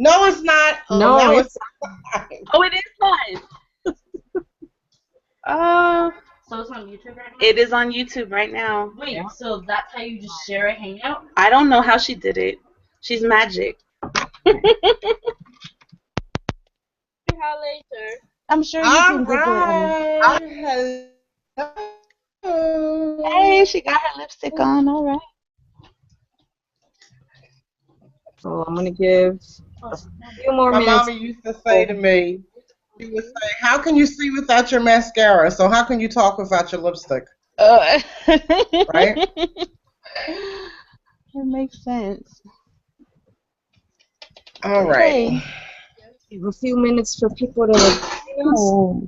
No, it's not. Oh, No, now it's it's live. Oh, it is live. Uh, So it's on YouTube right now? it is on YouTube right now. Wait, Yeah. so that's how you just share a hangout? I don't know how she did it. She's magic. How later? I'm sure you All can Google right. Hello. Hey, she got her lipstick on. All right. so I'm gonna give a few more My minutes. mama used to say to me, she would say, "How can you see without your mascara? So how can you talk without your lipstick?" Right? It makes sense. All Okay. right. Give a few minutes for people to. Oh.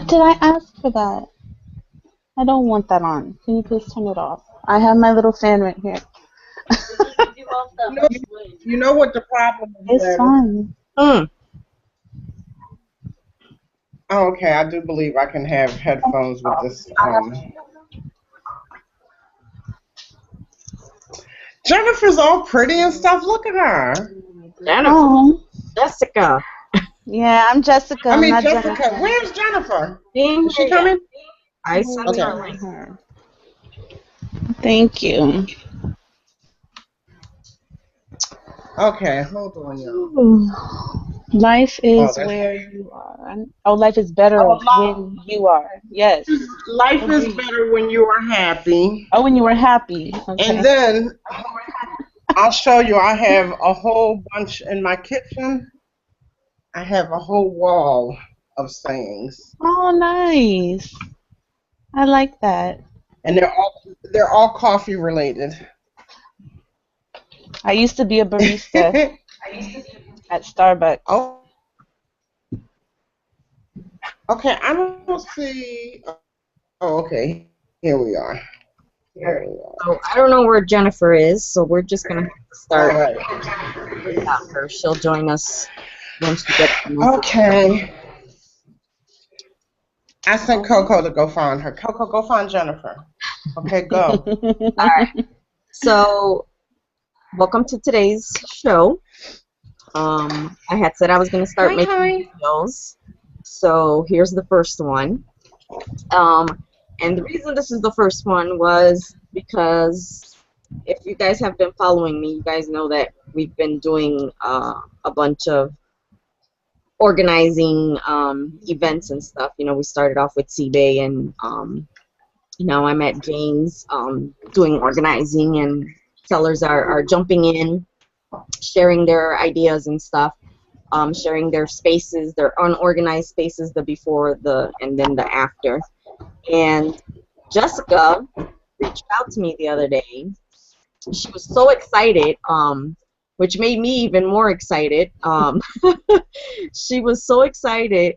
Did I ask for that? I don't want that on. Can you please turn it off? I have my little fan right here. You off the You know, wait. you know what the problem is, It's Gladys? fun. Mm. Oh, okay, I do believe I can have headphones with this. Jennifer's all pretty and stuff. Look at her. Jennifer, Oh. Jessica, Yeah, I'm Jessica. I I'm mean, not Jessica. Jennifer. Where's Jennifer? being Is she here. coming? I sent Okay. her a link. Her. Thank you. Okay, hold on, y'all. Life Oh, is that's where you are. Oh, life is better oh, when you are. Yes. life is Agreed. better when you are happy. Oh, when you were happy. And Okay. then I'll show you. I have a whole bunch in my kitchen. I have a whole wall of sayings, Oh, nice. I like that. and they're all coffee related. I used to be a barista at Starbucks. Oh, okay. I don't see. Oh, okay. Here we are. Here we are. So I don't know where Jennifer is, so we're just gonna have to All start right. without her. She'll join us when she gets the message. Okay. I sent Coco to go find her. Coco, go find Jennifer. Okay, go. All right. So welcome to today's show. I had said I was gonna start making videos, so here's the first one. And the reason this is the first one was because if you guys have been following me, you guys know that we've been doing a bunch of organizing events and stuff. You know, we started off with CBay, and now I'm at Jane's doing organizing, and sellers are jumping in, sharing their ideas and stuff, sharing their spaces, their unorganized spaces, the before, the and then the after. And Jessica reached out to me the other day. She was so excited, which made me even more excited. She was so excited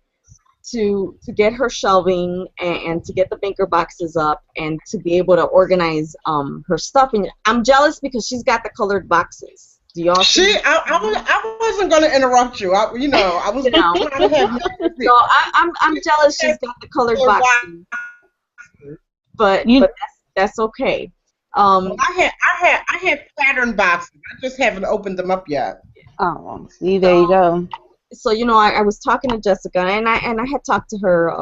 to get her shelving and to get the banker boxes up and to be able to organize her stuff. And I'm jealous because she's got the colored boxes. Do y'all see? I wasn't going to interrupt you. I was You know. trying to have So I'm jealous she's got the colored boxes. But that's okay. I had pattern boxes. I just haven't opened them up yet. Oh, see, there you go. So I was talking to Jessica, and I had talked to her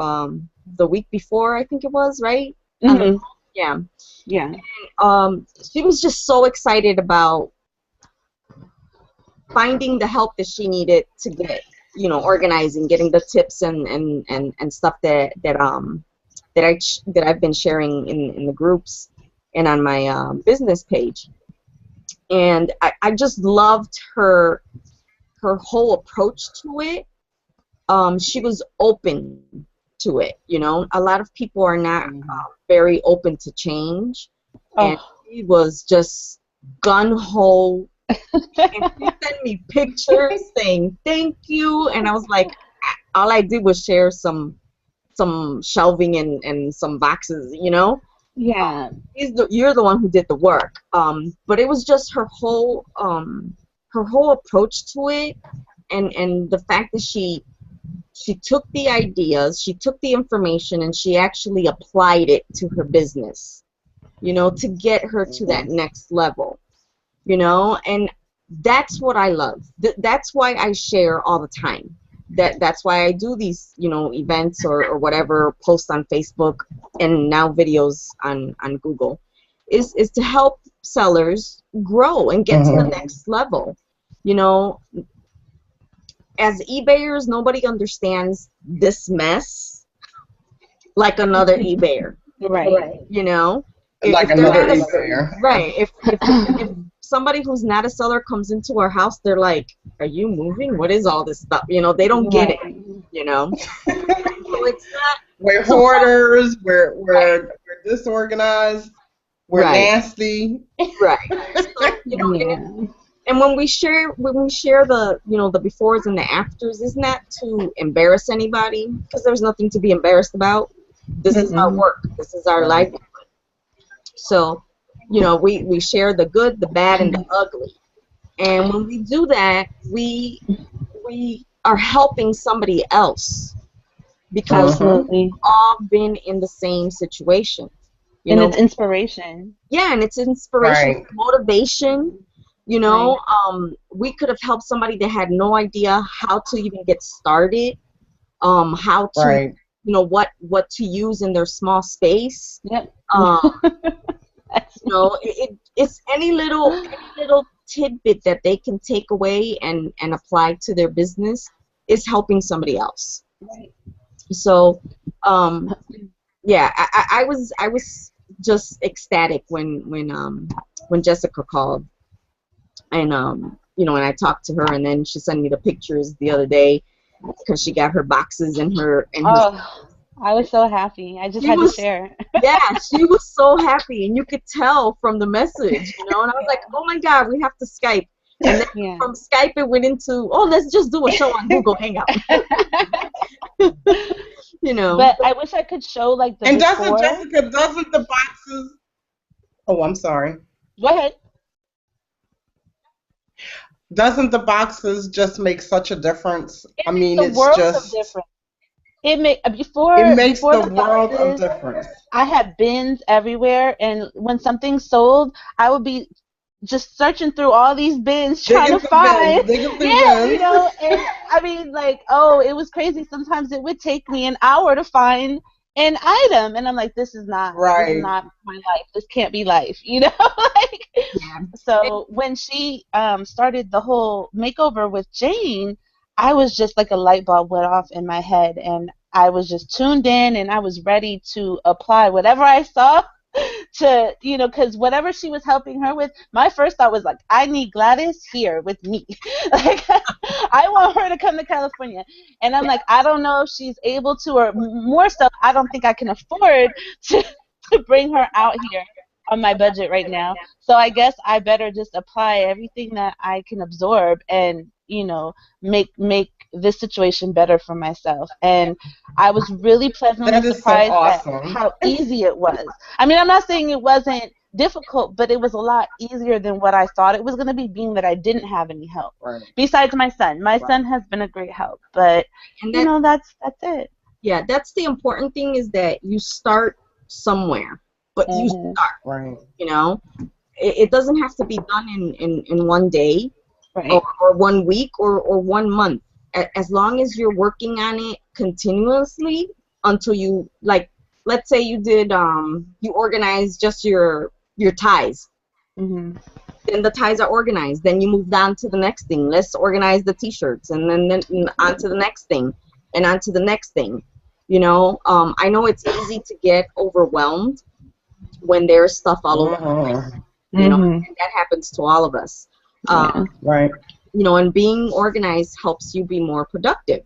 the week before, I think it was, right? Mm-hmm. Yeah. Yeah. She was just so excited about finding the help that she needed to get, organizing, getting the tips and stuff that I've been sharing in the groups and on my business page. And I just loved her whole approach to it. She was open to it. A lot of people are not very open to change. And she was just gun-ho. And she sent me pictures saying thank you, and I was like, all I did was share some shelving and some boxes, Yeah. You're the one who did the work. But it was just her whole approach to it, and the fact that she took the ideas, she took the information, and she actually applied it to her business, to get her to that next level, and That's what I love. That's why I share all the time. That's why I do these, events or whatever, posts on Facebook and now videos on Google, is to help sellers grow and get to the next level. As eBayers, nobody understands this mess like another eBayer. Right. Like If they're another not a- eBayer. Right. If somebody who's not a seller comes into our house, they're like, "Are you moving? What is all this stuff?" They don't get it. So it's not. We're hoarders. We're disorganized. We're Right. nasty. Right. So, Yeah. and when we share the the befores and the afters, isn't that to embarrass anybody? Because there's nothing to be embarrassed about. This is our work. This is our life. So, we share the good, the bad, and the ugly. And when we do that, we are helping somebody else because Absolutely. we've all been in the same situation. And it's inspiration. Yeah, and it's inspiration, Right. motivation. We could have helped somebody that had no idea how to even get started, how to, Right. what to use in their small space. Yep. It's any little tidbit that they can take away and apply to their business is helping somebody else. Right. So, yeah, I was just ecstatic when Jessica called, and and I talked to her, and then she sent me the pictures the other day because she got her boxes and her. Oh, I was so happy. I just had to share. Yeah, she was so happy, and you could tell from the message, and I was like, oh my God, we have to Skype. And then from Skype it went into, let's just do a show on Google Hangout. But I wish I could show like the And before. doesn't the boxes? Oh, I'm sorry. Go ahead. Doesn't the boxes just make such a difference? I mean, The it's world just. of difference. It makes the world boxes, of difference. I had bins everywhere, and when something's sold, I would be just searching through all these bins trying to find. Digging through Yeah, bins. and I mean, like, it was crazy. Sometimes it would take me an hour to find an item, and I'm like, this is not my life. This can't be life, So when she started the whole makeover with Jane, I was just like a light bulb went off in my head, and I was just tuned in, and I was ready to apply whatever I saw to, because whatever she was helping her with, my first thought was like, I need Gladys here with me. Like, I want her to come to California. And I'm like, I don't know if she's able to, or more so, I don't think I can afford to bring her out here on my budget right now. So I guess I better just apply everything that I can absorb and, make this situation better for myself. And I was really pleasantly surprised at how easy it was. I mean, I'm not saying it wasn't difficult, but it was a lot easier than what I thought it was going to be, being that I didn't have any help. Right. Besides my son. My son has been a great help, but, that's it. Yeah, that's the important thing, is that you start somewhere, but you start. Right. It doesn't have to be done in one day. Right. Or 1 week or 1 month. As long as you're working on it continuously until you, like, let's say you did you organize just your ties. Mm-hmm. Then the ties are organized. Then you moved on to the next thing. Let's organize the T-shirts, and then on to the next thing, and on to the next thing. I know it's easy to get overwhelmed when there's stuff all over. And that happens to all of us. Right. And being organized helps you be more productive.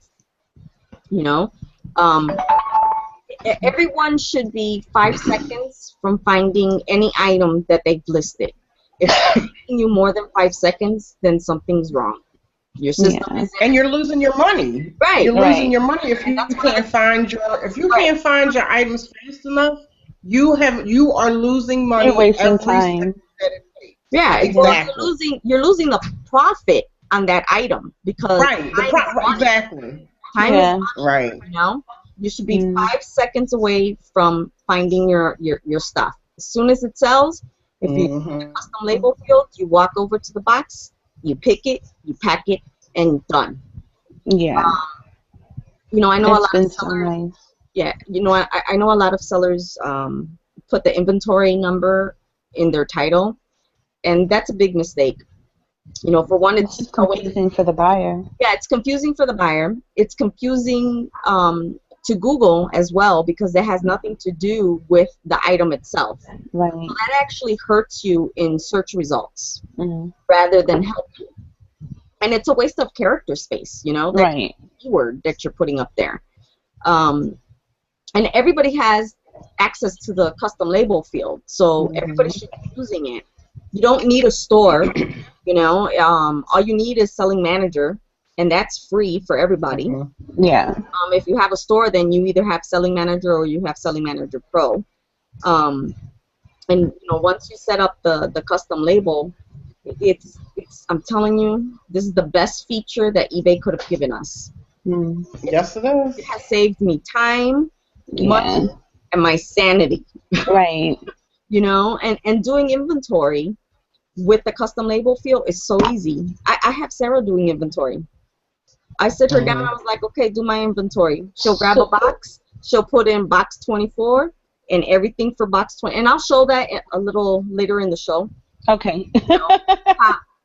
Everyone should be 5 seconds from finding any item that they've listed. If it's taking you more than 5 seconds, then something's wrong. Your system is, and you're losing your money. Right. You're losing your money if you can't find can't find your items fast enough. You are losing money. You're wasting every time. second that it takes. Yeah, exactly. You're losing the profit on that item because exactly. Time is money, right. You should be 5 seconds away from finding your stuff. As soon as it sells, if you in the custom label field, you walk over to the box, You pick it, you pack it, and done. Yeah. I know a It's lot been of so sellers. nice. Yeah, I know a lot of sellers put the inventory number in their title, and that's a big mistake. For one, It's it's just a way to, confusing for the buyer. yeah, it's confusing for the buyer. It's confusing to Google as well because it has nothing to do with the item itself. Right. So that actually hurts you in search results Mm. rather than help you. And it's a waste of character space, that Right. keyword that you're putting up there. And everybody has access to the custom label field, so everybody should be using it. You don't need a store, all you need is Selling Manager, and that's free for everybody. Yeah. If you have a store, then you either have Selling Manager or you have Selling Manager Pro. And once you set up the custom label, it's I'm telling you, this is the best feature that eBay could have given us. Mm. Yes, it is. It has saved me time, money, Yeah. and my sanity. Right. And doing inventory with the custom label field is so easy. I have Sarah doing inventory. I sit her down, I was like, okay, do my inventory. She'll grab a box, she'll put in box 24 and everything for box 20, and I'll show that a little later in the show. Okay.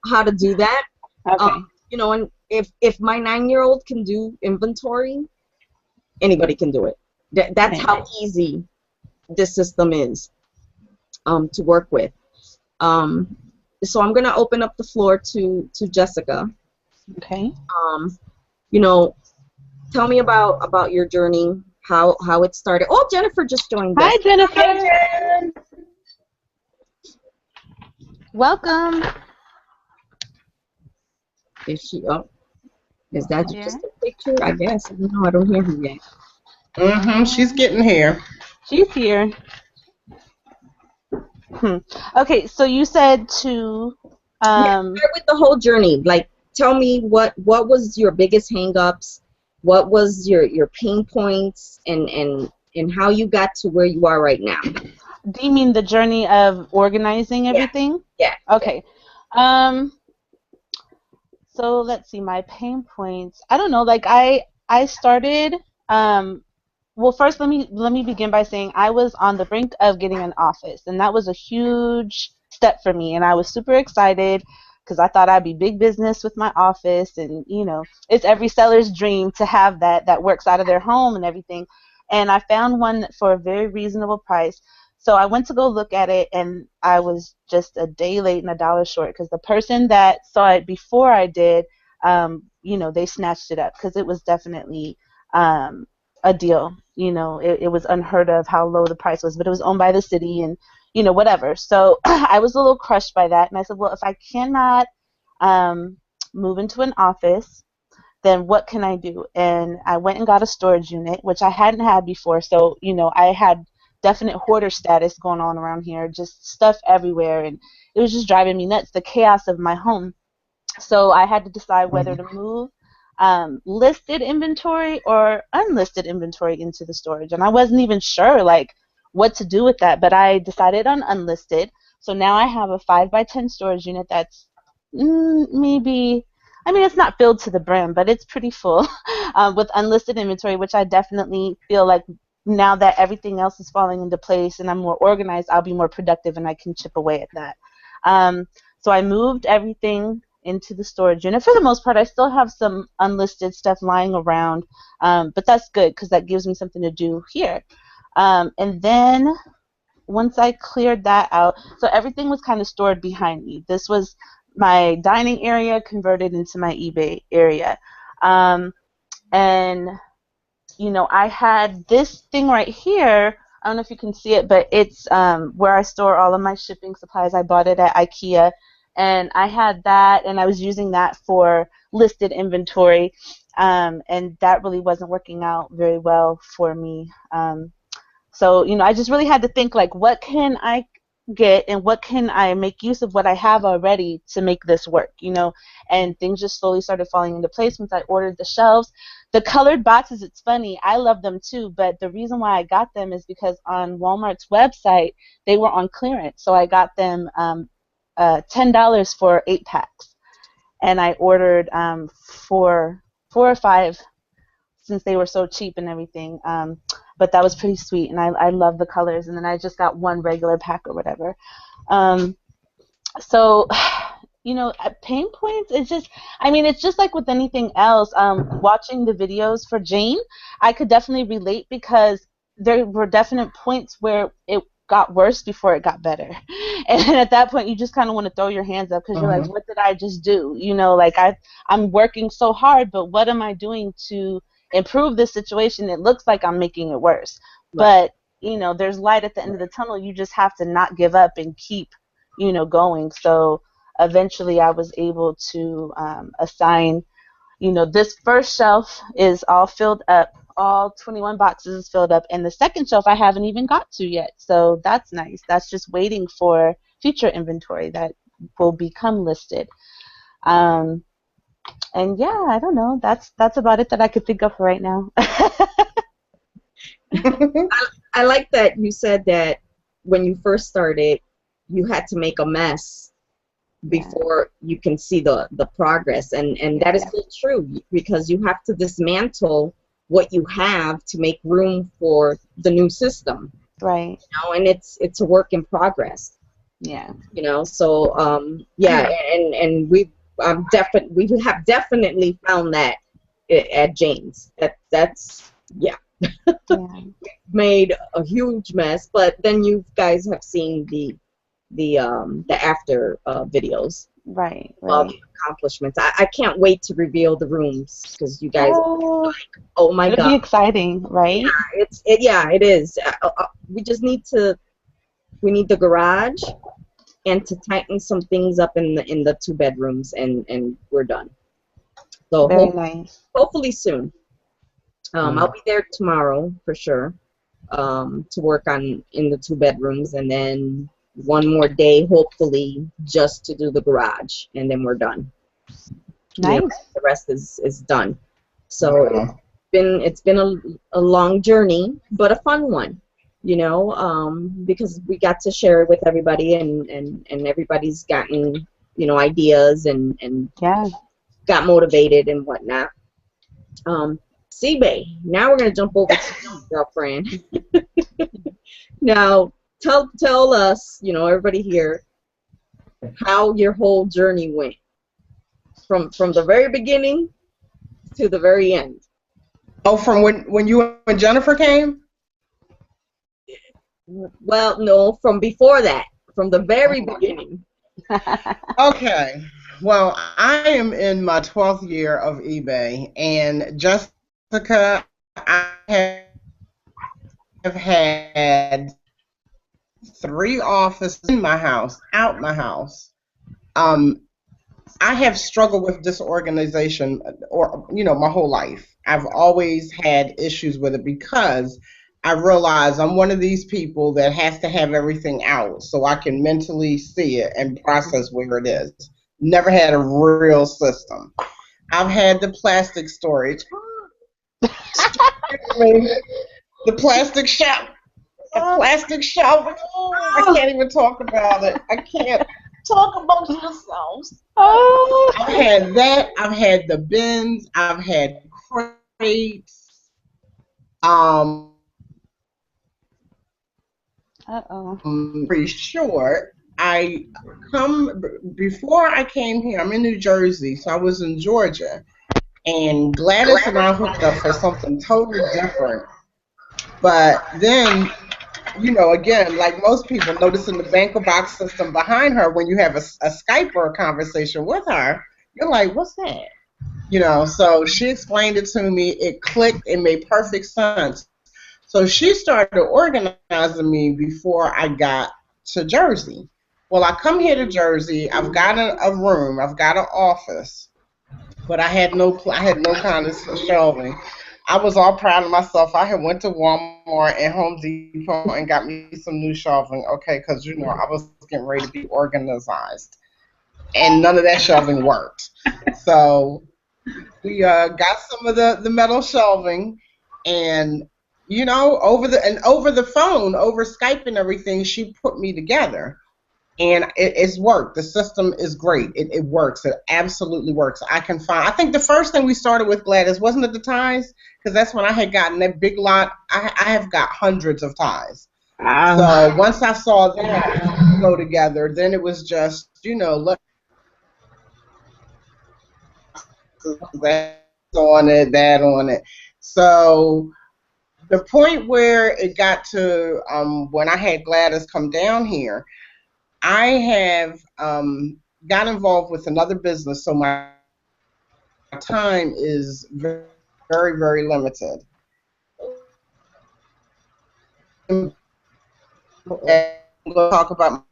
How to do that. Okay. And if my 9-year-old can do inventory, anybody can do it. That's how easy this system is to work with. So I'm gonna open up the floor to Jessica. Okay. Tell me about your journey, how it started. Oh, Jennifer just joined us. Hi, Jennifer. Welcome. Is that just a picture? I guess. I don't know. I don't hear her yet. She's getting here. She's here. Okay, so you said to Start with the whole journey. Like, tell me what was your biggest hang-ups, what was your pain points, and how you got to where you are right now. Do you mean the journey of organizing everything? Yeah. Okay. So let's see, my pain points. I don't know, like I started well, first let me begin by saying I was on the brink of getting an office, and that was a huge step for me, and I was super excited because I thought I'd be big business with my office, and it's every seller's dream to have that works out of their home and everything. And I found one for a very reasonable price. So I went to go look at it, and I was just a day late and $1 short because the person that saw it before I did, they snatched it up because it was definitely a deal. It was unheard of how low the price was, but it was owned by the city and, whatever. So I was a little crushed by that, and I said, well, if I cannot move into an office, then what can I do? And I went and got a storage unit, which I hadn't had before. So, I had definite hoarder status going on around here, just stuff everywhere, and it was just driving me nuts, the chaos of my home. So I had to decide whether to move listed inventory or unlisted inventory into the storage, and I wasn't even sure like what to do with that, but I decided on unlisted. So now I have a 5x10 storage unit that's maybe, I mean, it's not filled to the brim, but it's pretty full with unlisted inventory, which I definitely feel like now that everything else is falling into place and I'm more organized, I'll be more productive and I can chip away at that. So I moved everything into the storage unit. For the most part, I still have some unlisted stuff lying around, but that's good because that gives me something to do here. And then once I cleared that out, so everything was kind of stored behind me. This was my dining area converted into my eBay area. And, I had this thing right here. I don't know if you can see it, but it's where I store all of my shipping supplies. I bought it at IKEA. And I had that, and I was using that for listed inventory, and that really wasn't working out very well for me. So, I just really had to think, like, what can I get and what can I make use of what I have already to make this work, and things just slowly started falling into place once I ordered the shelves. The colored boxes, it's funny, I love them too, but the reason why I got them is because on Walmart's website, they were on clearance, so I got them $10 for 8 packs. and I ordered four or five since they were so cheap and everything. But that was pretty sweet, and I love the colors. And then I just got one regular pack or whatever. So, at pain points, it's just like with anything else. Watching the videos for Jane, I could definitely relate because there were definite points where it got worse before it got better. And at that point, you just kind of want to throw your hands up because you're like, what did I just do? Like I'm working so hard, but what am I doing to improve this situation? It looks like I'm making it worse. Right. But, there's light at the end of the tunnel. You just have to not give up and keep, going. So eventually I was able to assign, this first shelf is all filled up. All 21 boxes is filled up, and the second shelf I haven't even got to yet. So that's nice. That's just waiting for future inventory that will become listed. And yeah, I don't know. That's about it that I could think of right now. I like that you said that when you first started, you had to make a mess before you can see the progress, and that is so true because you have to dismantle what you have to make room for the new system. Right. And it's a work in progress. Yeah. So and we have definitely found that at Jane's. That's made a huge mess, but then you guys have seen the after videos. Right. All the accomplishments. I can't wait to reveal the rooms because you guys are like, oh my God. It'll be exciting, right? Yeah, it is. We just need the garage and to tighten some things up in the 2 bedrooms, and we're done. So very nice. Hopefully soon. I'll be there tomorrow for sure to work on in the 2 bedrooms, and then one more day, hopefully, just to do the garage, and then we're done. Nice. The rest is done. So it's been a long journey, but a fun one, because we got to share it with everybody, and everybody's gotten ideas and got motivated and whatnot. C-Bay, now we're gonna jump over to you, girlfriend. Now. Tell us, everybody here, how your whole journey went from the very beginning to the very end. Oh, from when you and Jennifer came? Well, no, from before that, from the very beginning. Okay. Well, I am in my 12th year of eBay, and Jessica, I have had 3 offices in my house, out my house. I have struggled with disorganization, my whole life. I've always had issues with it because I realize I'm one of these people that has to have everything out so I can mentally see it and process where it is. Never had a real system. I've had the plastic storage. The plastic shelf. A plastic shelf. I can't even talk about it. I can't talk amongst yourselves. I've had that. I've had the bins. I've had crates. Pretty short. Before I came here, I'm in New Jersey, so I was in Georgia. And Gladys and I hooked up for something totally different. But then, again, like most people, noticing the banker box system behind her, when you have a Skype or a conversation with her, you're like, what's that? So she explained it to me. It clicked. It made perfect sense. So she started organizing me before I got to Jersey. Well, I come here to Jersey. I've got a room. I've got an office, but I had no kind of shelving. I was all proud of myself. I had went to Walmart and Home Depot and got me some new shelving, okay, because, I was getting ready to be organized. And none of that shelving worked. So we got some of the metal shelving, and, over the phone, over Skype and everything, she put me together. and it's worked. The system is great. It works. It absolutely works. I think the first thing we started with, Gladys, wasn't it the ties? Because that's when I had gotten that big lot. I have got hundreds of ties. So once I saw that go together, then it was just, look, that on it, that on it. So the point where it got to when I had Gladys come down here, I have got involved with another business, so my time is very, very, very limited. I'm going to talk about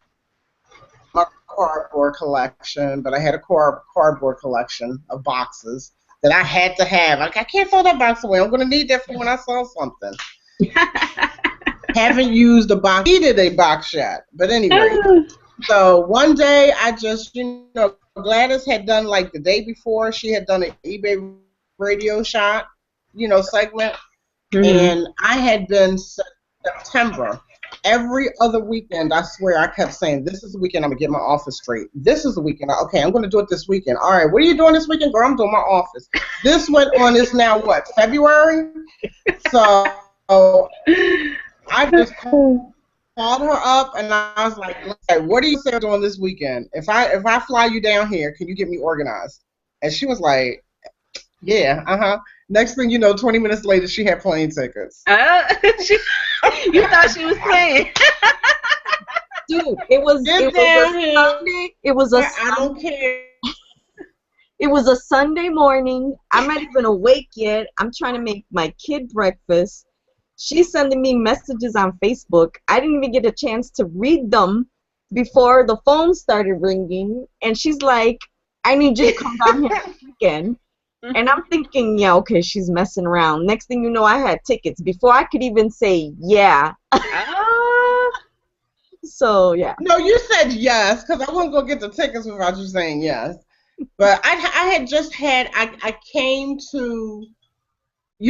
my cardboard collection, but I had a cardboard collection of boxes that I had to have. I can't throw that box away. I'm going to need that for when I sell something. Haven't used a box, needed a box yet. But anyway, so one day I just, Gladys had done, like the day before, she had done an eBay radio shot, segment. And I had been September. Every other weekend, I swear, I kept saying, this is the weekend I'm going to get my office straight. This is the weekend. Okay, I'm going to do it this weekend. All right, what are you doing this weekend? Girl, I'm doing my office. This went on, it's now what, February? So I just called her up, and I was like, what are you doing this weekend? If I fly you down here, can you get me organized? And she was like, yeah, Next thing you know, 20 minutes later, she had plane tickets. You thought she was playing. Dude, it was a Sunday. It was a I don't care. It was a Sunday morning. I'm not even awake yet. I'm trying to make my kid breakfast. She's sending me messages on Facebook. I didn't even get a chance to read them before the phone started ringing. And she's like, I need you to come down here this weekend. And I'm thinking, yeah, okay, she's messing around. Next thing you know, I had tickets before I could even say yeah. So, yeah. No, you said yes, because I wasn't going to get the tickets without you saying yes. But I had just had, I came to,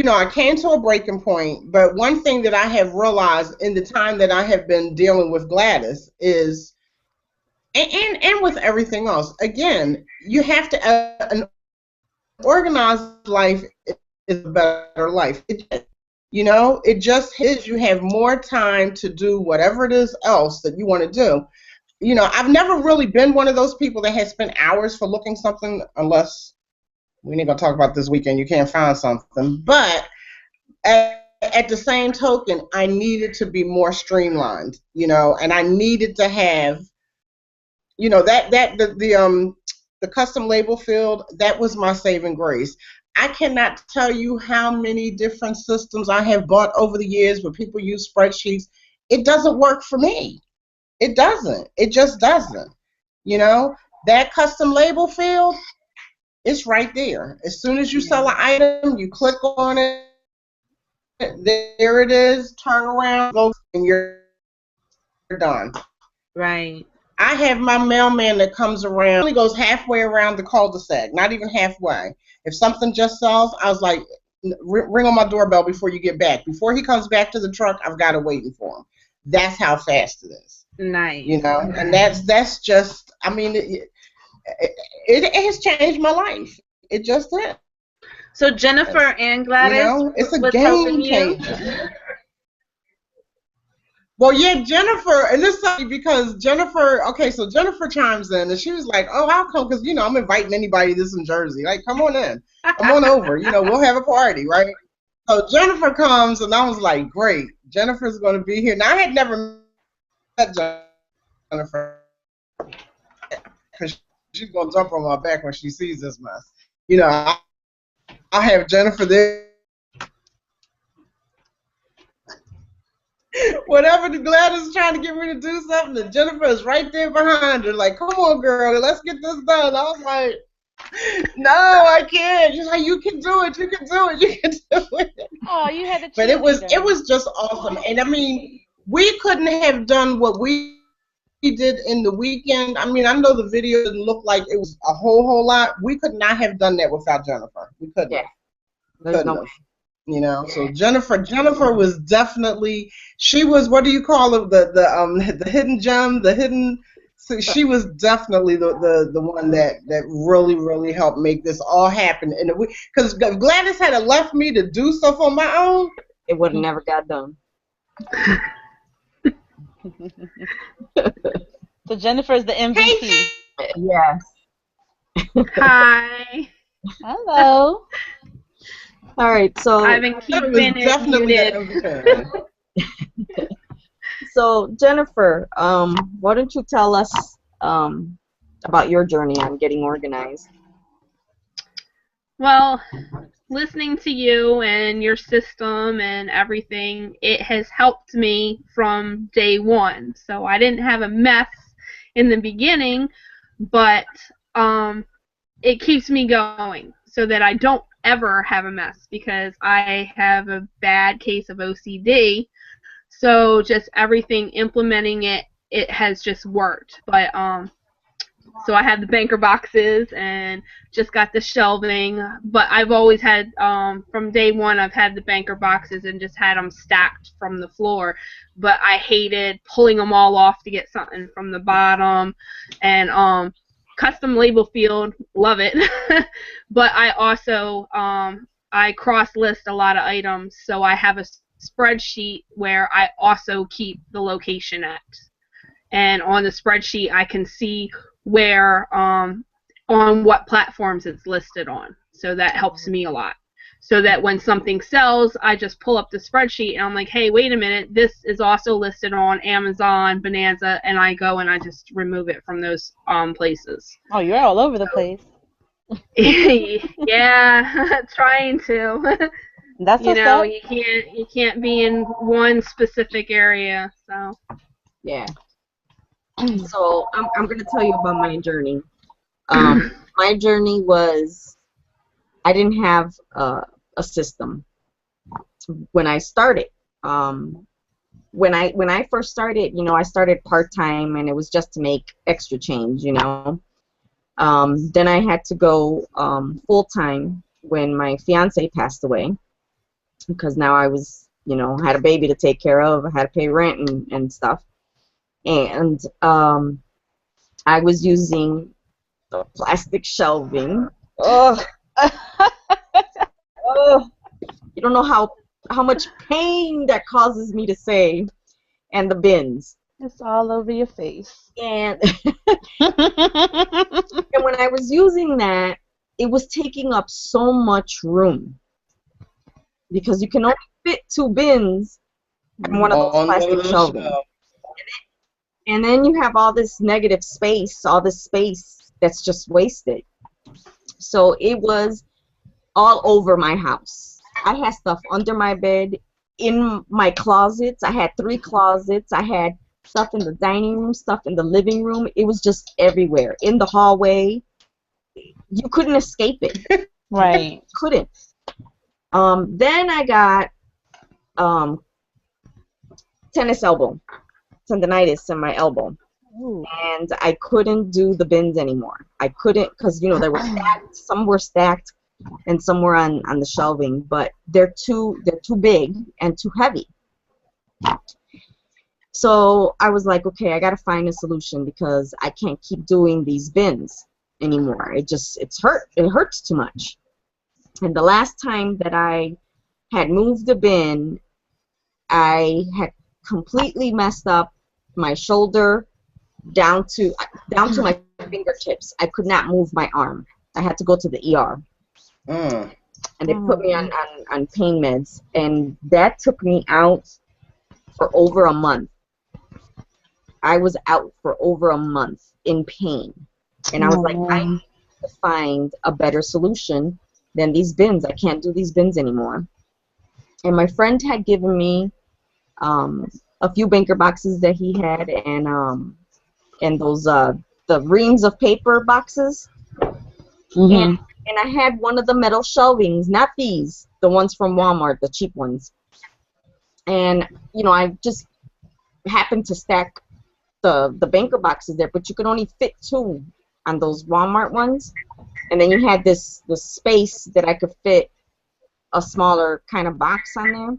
I came to a breaking point. But one thing that I have realized in the time that I have been dealing with Gladys is, and with everything else, again, you have to, an organized life is a better life. It just is. You have more time to do whatever it is else that you want to do. I've never really been one of those people that has spent hours for looking something, unless we ain't gonna talk about this weekend. You can't find something, but at the same token, I needed to be more streamlined. And I needed to have, the custom label field, that was my saving grace. I cannot tell you how many different systems I have bought over the years where people use spreadsheets. It doesn't work for me. It doesn't. It just doesn't. That custom label field, it's right there. As soon as you sell an item, you click on it, there it is, turn around, go, and you're done. Right. I have my mailman that comes around, only goes halfway around the cul-de-sac, not even halfway. If something just sells, I was like, ring on my doorbell before you get back. Before he comes back to the truck, I've got it waiting for him. That's how fast it is. Nice. And that's just, I mean, it has changed my life. It just did. So Jennifer and Gladys, it's a was game helping you? changer. Well, yeah, Jennifer, and this is funny because Jennifer chimes in, and she was like, oh, how come? Because, I'm inviting anybody that's in Jersey. Like, come on in. Come on over. We'll have a party, right? So Jennifer comes, and I was like, great. Jennifer's going to be here. Now, I had never met Jennifer because she's going to jump on my back when she sees this mess. I have Jennifer there. Whatever the Gladys is trying to get me to do something, and Jennifer is right there behind her, like, come on, girl, let's get this done. I was like, no, I can't. She's like, you can do it, you can do it, you can do it. Oh, you had a But it was just awesome. And I mean, we couldn't have done what we did in the weekend. I mean, I know the video didn't look like it was a whole lot. We could not have done that without Jennifer. We couldn't have. There's no way. So Jennifer was definitely, she was, what do you call it, the hidden gem, the hidden So she was definitely the one that really helped make this all happen. And because Gladys had left me to do stuff on my own, it would have never got done. So Jennifer is the MVP. Yes. Hi. Hello. All right. So I've been it was keeping it definitely muted. that MVP. So Jennifer, why don't you tell us about your journey on getting organized? Well, listening to you and your system and everything, it has helped me from day one. So I didn't have a mess in the beginning, but it keeps me going so that I don't ever have a mess because I have a bad case of OCD. So just everything, implementing it, it has just worked. But so I have the banker boxes and just got the shelving. But I've always had, from day one, I've had the banker boxes and just had them stacked from the floor. But I hated pulling them all off to get something from the bottom. And custom label field, love it. But I also, I cross-list a lot of items, so I have a spreadsheet where I also keep the location at. And on the spreadsheet, I can see where, on what platforms it's listed on. So that helps me a lot. So that when something sells, I just pull up the spreadsheet and I'm like, hey, wait a minute, this is also listed on Amazon, Bonanza, and I go and I just remove it from those places. Oh, you're all over the place. Yeah, trying to. That's you what's know, up. you can't be in one specific area. So Yeah. So I'm going to tell you about my journey. My journey was, I didn't have a system when I started. When I first started, you know, I started part-time and it was just to make extra change, you know. Then I had to go full-time when my fiance passed away because now I was, you know, had a baby to take care of, I had to pay rent and stuff. And I was using the plastic shelving. Ugh. Ugh. You don't know how much pain that causes me to say. And the bins. It's all over your face. And and when I was using that, it was taking up so much room because you can only fit 2 bins in one of those plastic shelving. And then you have all this negative space, all this space that's just wasted. So it was all over my house. I had stuff under my bed, in my closets. I had 3 closets. I had stuff in the dining room, stuff in the living room. It was just everywhere. In the hallway. You couldn't escape it. Right. Couldn't. Then I got tennis elbow, tendonitis in my elbow. Ooh. And I couldn't do the bins anymore. I couldn't because, you know, they were stacked. Some were stacked and some were on the shelving, but they're too big and too heavy. So I was like, okay, I got to find a solution because I can't keep doing these bins anymore. It hurts too much. And the last time that I had moved a bin, I had completely messed up my shoulder down to my fingertips. I could not move my arm. I had to go to the ER. And they put me on pain meds, and that took me out for over a month. I was out for over a month in pain. And I was like, I need to find a better solution than these bins. I can't do these bins anymore. And my friend had given me a few banker boxes that he had, and those the reams of paper boxes. Mm-hmm. And I had one of the metal shelvings, not these, the ones from Walmart, the cheap ones. And, you know, I just happened to stack the banker boxes there, but you could only fit 2 on those Walmart ones. And then you had this space that I could fit a smaller kind of box on there.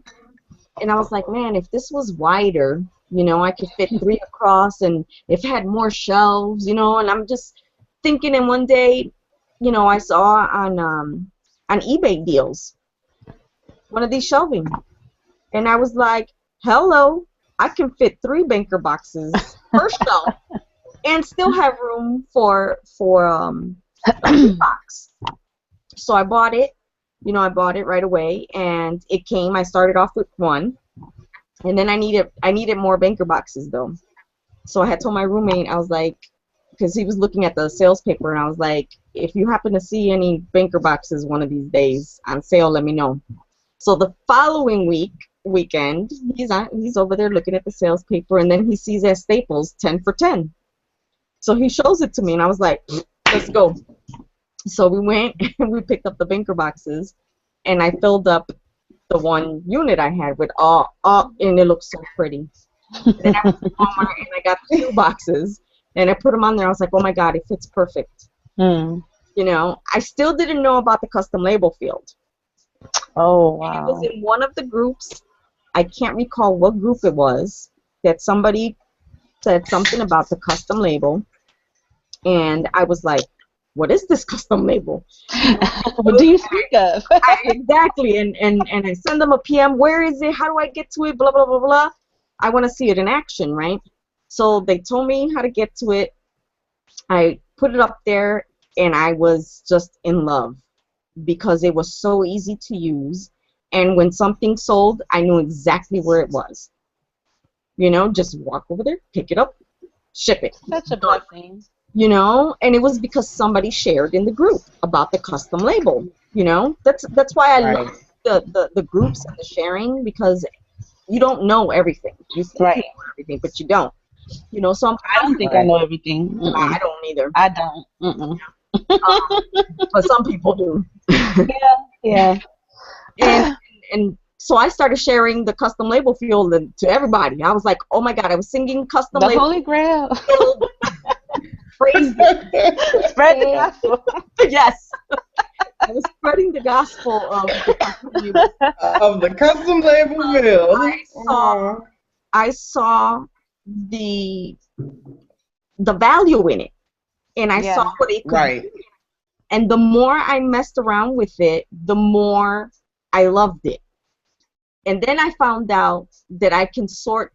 And I was like, man, if this was wider, You know, I could fit 3 across, and if it had more shelves, you know, and I'm just thinking. And one day, you know, I saw on eBay deals one of these shelving, and I was like, hello, I can fit 3 banker boxes per shelf and still have room for a box. So I bought it. You know, I bought it right away, and it came. I started off with 1, and then I needed more banker boxes though. So I had told my roommate, I was like, because he was looking at the sales paper, and I was like, if you happen to see any banker boxes one of these days on sale, let me know. So the following weekend, he's over there looking at the sales paper, and then he sees at Staples 10 for 10. So he shows it to me, and I was like, let's go. So we went and we picked up the banker boxes, and I filled up the 1 unit I had with all, and it looked so pretty. And then I went to Walmart and I got 2 boxes, and I put them on there. I was like, oh my God, it fits perfect. You know, I still didn't know about the custom label field. Oh, And it wow. was in one of the groups. I can't recall what group it was, that somebody said something about the custom label, and I was like, what is this custom label? What do you speak of? Exactly, and I send them a PM, where is it, how do I get to it, blah, blah, blah, blah. I want to see it in action, right? So they told me how to get to it. I put it up there, and I was just in love because it was so easy to use, and when something sold, I knew exactly where it was. You know, just walk over there, pick it up, ship it. Such a blessing. You know, and it was because somebody shared in the group about the custom label. You know, that's why I Right. love the groups and the sharing, because you don't know everything. You think Right. you know everything, but you don't. You know, so I don't think I know everything. I don't either. I don't. But some people do. Yeah. And so I started sharing the custom label field to everybody. I was like, oh my God, I was singing custom The label Holy Grail. field. Crazy. Spread the gospel. Yes. I was spreading the gospel of the custom label. Of the custom label field. I saw the value in it, and I saw what it could Right. do. And the more I messed around with it, the more I loved it. And then I found out that I can sort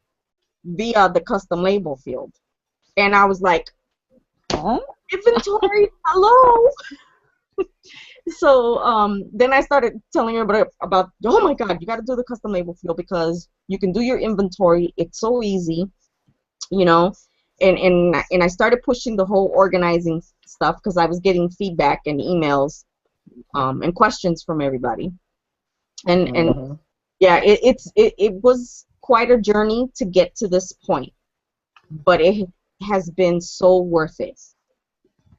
via the custom label field, and I was like, Huh? inventory, hello. So then I started telling everybody about, oh my God, you got to do the custom label field because you can do your inventory. It's so easy, you know. And I started pushing the whole organizing stuff because I was getting feedback and emails and questions from everybody. And yeah, it was quite a journey to get to this point, but it has been so worth it.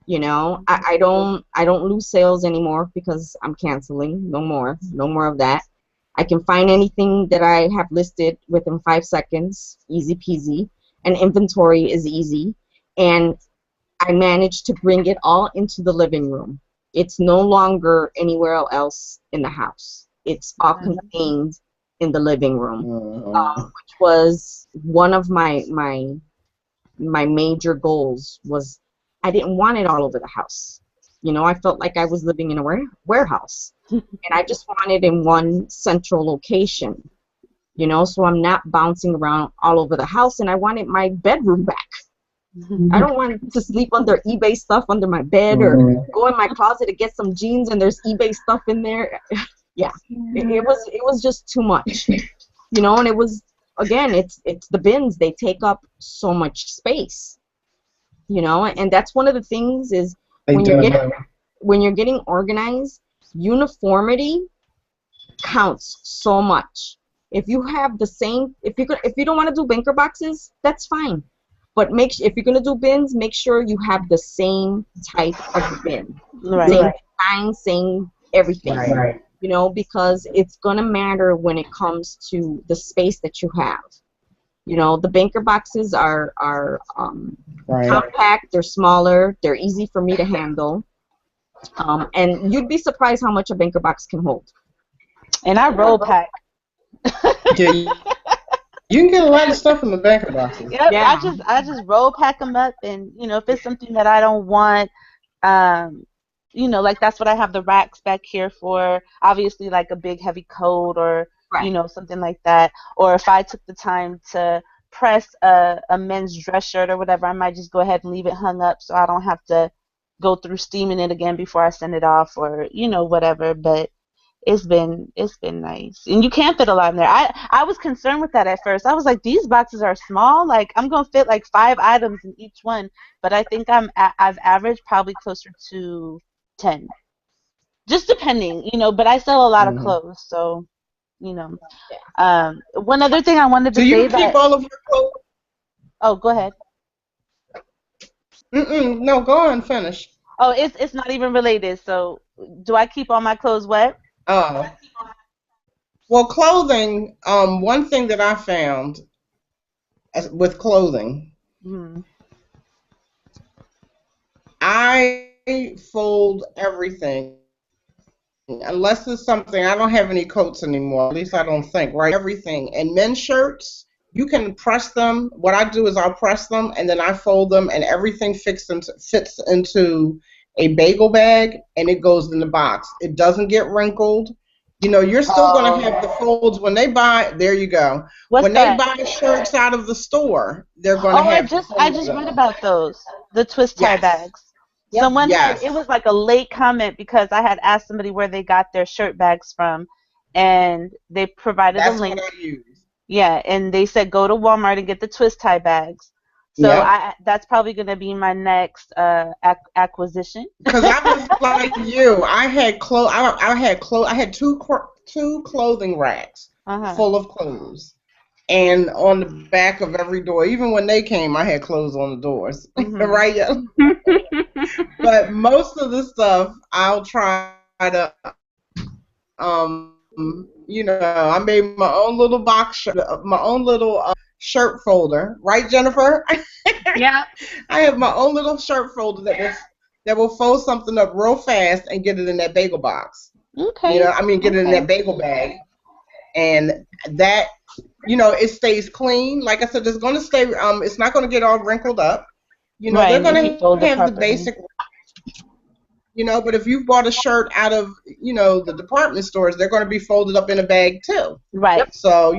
You know, I don't lose sales anymore because I'm canceling. No more of that. I can find anything that I have listed within 5 seconds, easy peasy, and inventory is easy. And I managed to bring it all into the living room. It's no longer anywhere else in the house. It's all contained in the living room, which was one of my major goals. Was I didn't want it all over the house. You know, I felt like I was living in a warehouse, and I just wanted in one central location. You know, so I'm not bouncing around all over the house, and I wanted my bedroom back. I don't want to sleep under eBay stuff under my bed or go in my closet to get some jeans and there's eBay stuff in there. Yeah, it was just too much, you know. And it was, again, it's the bins. They take up so much space, you know. And that's one of the things is when you're getting organized, uniformity counts so much. If you have the same, if you don't want to do banker boxes, that's fine. But if you're gonna do bins, make sure you have the same type of bin, same design, same everything. Right. You know, because it's gonna matter when it comes to the space that you have. You know, the banker boxes are compact, they're smaller, they're easy for me to handle, and you'd be surprised how much a banker box can hold. And I roll pack. You can get a lot of stuff in the banker boxes. Yep, Yeah. I just roll pack them up, and if it's something that I don't want, um, like that's what I have the racks back here for. Obviously, like a big heavy coat or Right. something like that. Or if I took the time to press a men's dress shirt or whatever, I might just go ahead and leave it hung up so I don't have to go through steaming it again before I send it off or whatever. But it's been nice, and you can fit a lot in there. I was concerned with that at first. I was like, these boxes are small. Like I'm gonna fit like 5 items in each one, but I think I've averaged probably closer to 10, just depending, But I sell a lot of Hmm. clothes, so you know. One other thing I wanted to Do you say keep that. all of your clothes? Oh, go ahead. No, go on, finish. Oh, it's not even related. So, do I keep all my clothes wet? Oh, well, clothing. One thing that I found with clothing, Hmm. I fold everything unless it's something. I don't have any coats anymore. At least I don't think. Right, everything. And men's shirts, you can press them. What I do is I'll press them and then I fold them, and everything fits into a bagel bag, and it goes in the box. It doesn't get wrinkled. You're still going to have the folds when they buy. There you go. What's When they that? buy shirts out of the store, they're going to Oh, I have the just I folds just in read them. about those. The twist tie Yes. bags. Yep. Someone had it Yes. was like a late comment because I had asked somebody where they got their shirt bags from, and they provided a That's what link. I use. Yeah, and they said go to Walmart and get the twist tie bags. So Yep. that's probably going to be my next acquisition. Because I was like you, I had two clothing racks Uh-huh. full of clothes, and on the back of every door, even when they came, I had clothes on the doors, Mhm. right? Yeah. But most of the stuff, I'll try to, I made my own little my own little shirt folder, right, Jennifer? Yeah. I have my own little shirt folder that will fold something up real fast and get it in that bagel box. Okay. Get it in Okay. that bagel bag, and that it stays clean. Like I said, it's going to stay. It's not going to get all wrinkled up. They're Right, going if you to fold it have the properly. basic. But if you bought a shirt out of the department stores, they're going to be folded up in a bag too. Right. So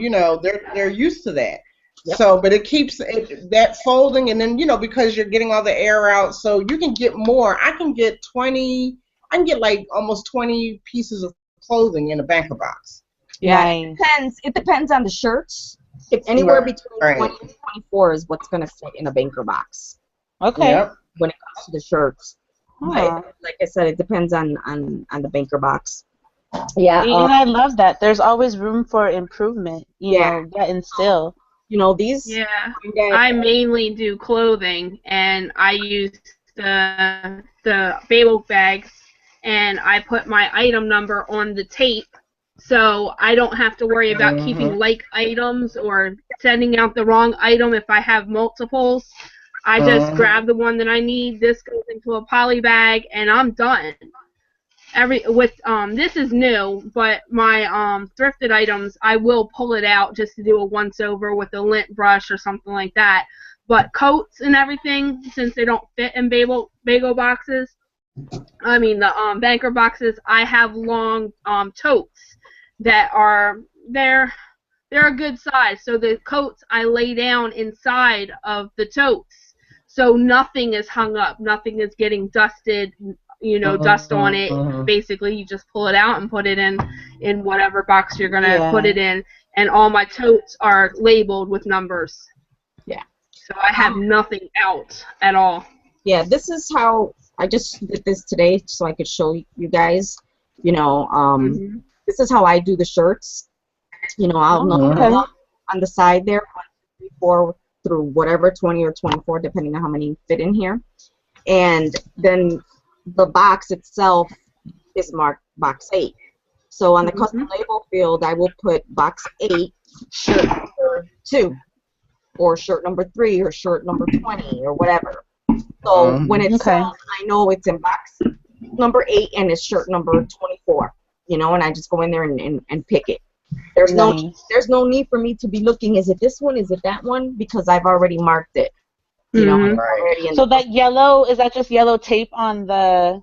they're used to that. Yep. So, but it keeps that folding, and then because you're getting all the air out, so you can get more. I can get like almost 20 pieces of clothing in a banker box. Yeah, Nice. it depends on the shirts. If anywhere Right. between Right. 20 and 24 is what's going to fit in a banker box Okay. Yep. when it comes to the shirts. Huh. But like I said, it depends on the banker box. Yeah. And I love that. There's always room for improvement, Yeah. yet and still. These. Yeah. Yeah. I mainly do clothing, and I use the bagel bags, and I put my item number on the tape, so I don't have to worry about keeping like items or sending out the wrong item if I have multiples. I just grab the one that I need. This goes into a poly bag, and I'm done. This is new, but my thrifted items, I will pull it out just to do a once over with a lint brush or something like that. But coats and everything, since they don't fit in bagel boxes, the banker boxes, I have long totes that are they're a good size. So the coats I lay down inside of the totes, so nothing is hung up, nothing is getting dusted. Dust on it. Basically, you just pull it out and put it in whatever box you're gonna put it in, and all my totes are labeled with numbers. Yeah. So I have nothing out at all. Yeah, this is how I just did this today so I could show you guys. This is how I do the shirts. I'll number them on the side there, 1, 2, 3, 4 through whatever, 20 or 24, depending on how many fit in here, and then the box itself is marked box 8. So on the custom label field, I will put box 8, shirt number 2, or shirt number 3, or shirt number 20, or whatever. So when it's sold, I know it's in box number 8 and it's shirt number 24. And I just go in there and pick it. There's Nice. no need for me to be looking, is it this one, is it that one, because I've already marked it. You know, Mhm. it's already in So the that yellow, is that just yellow tape on the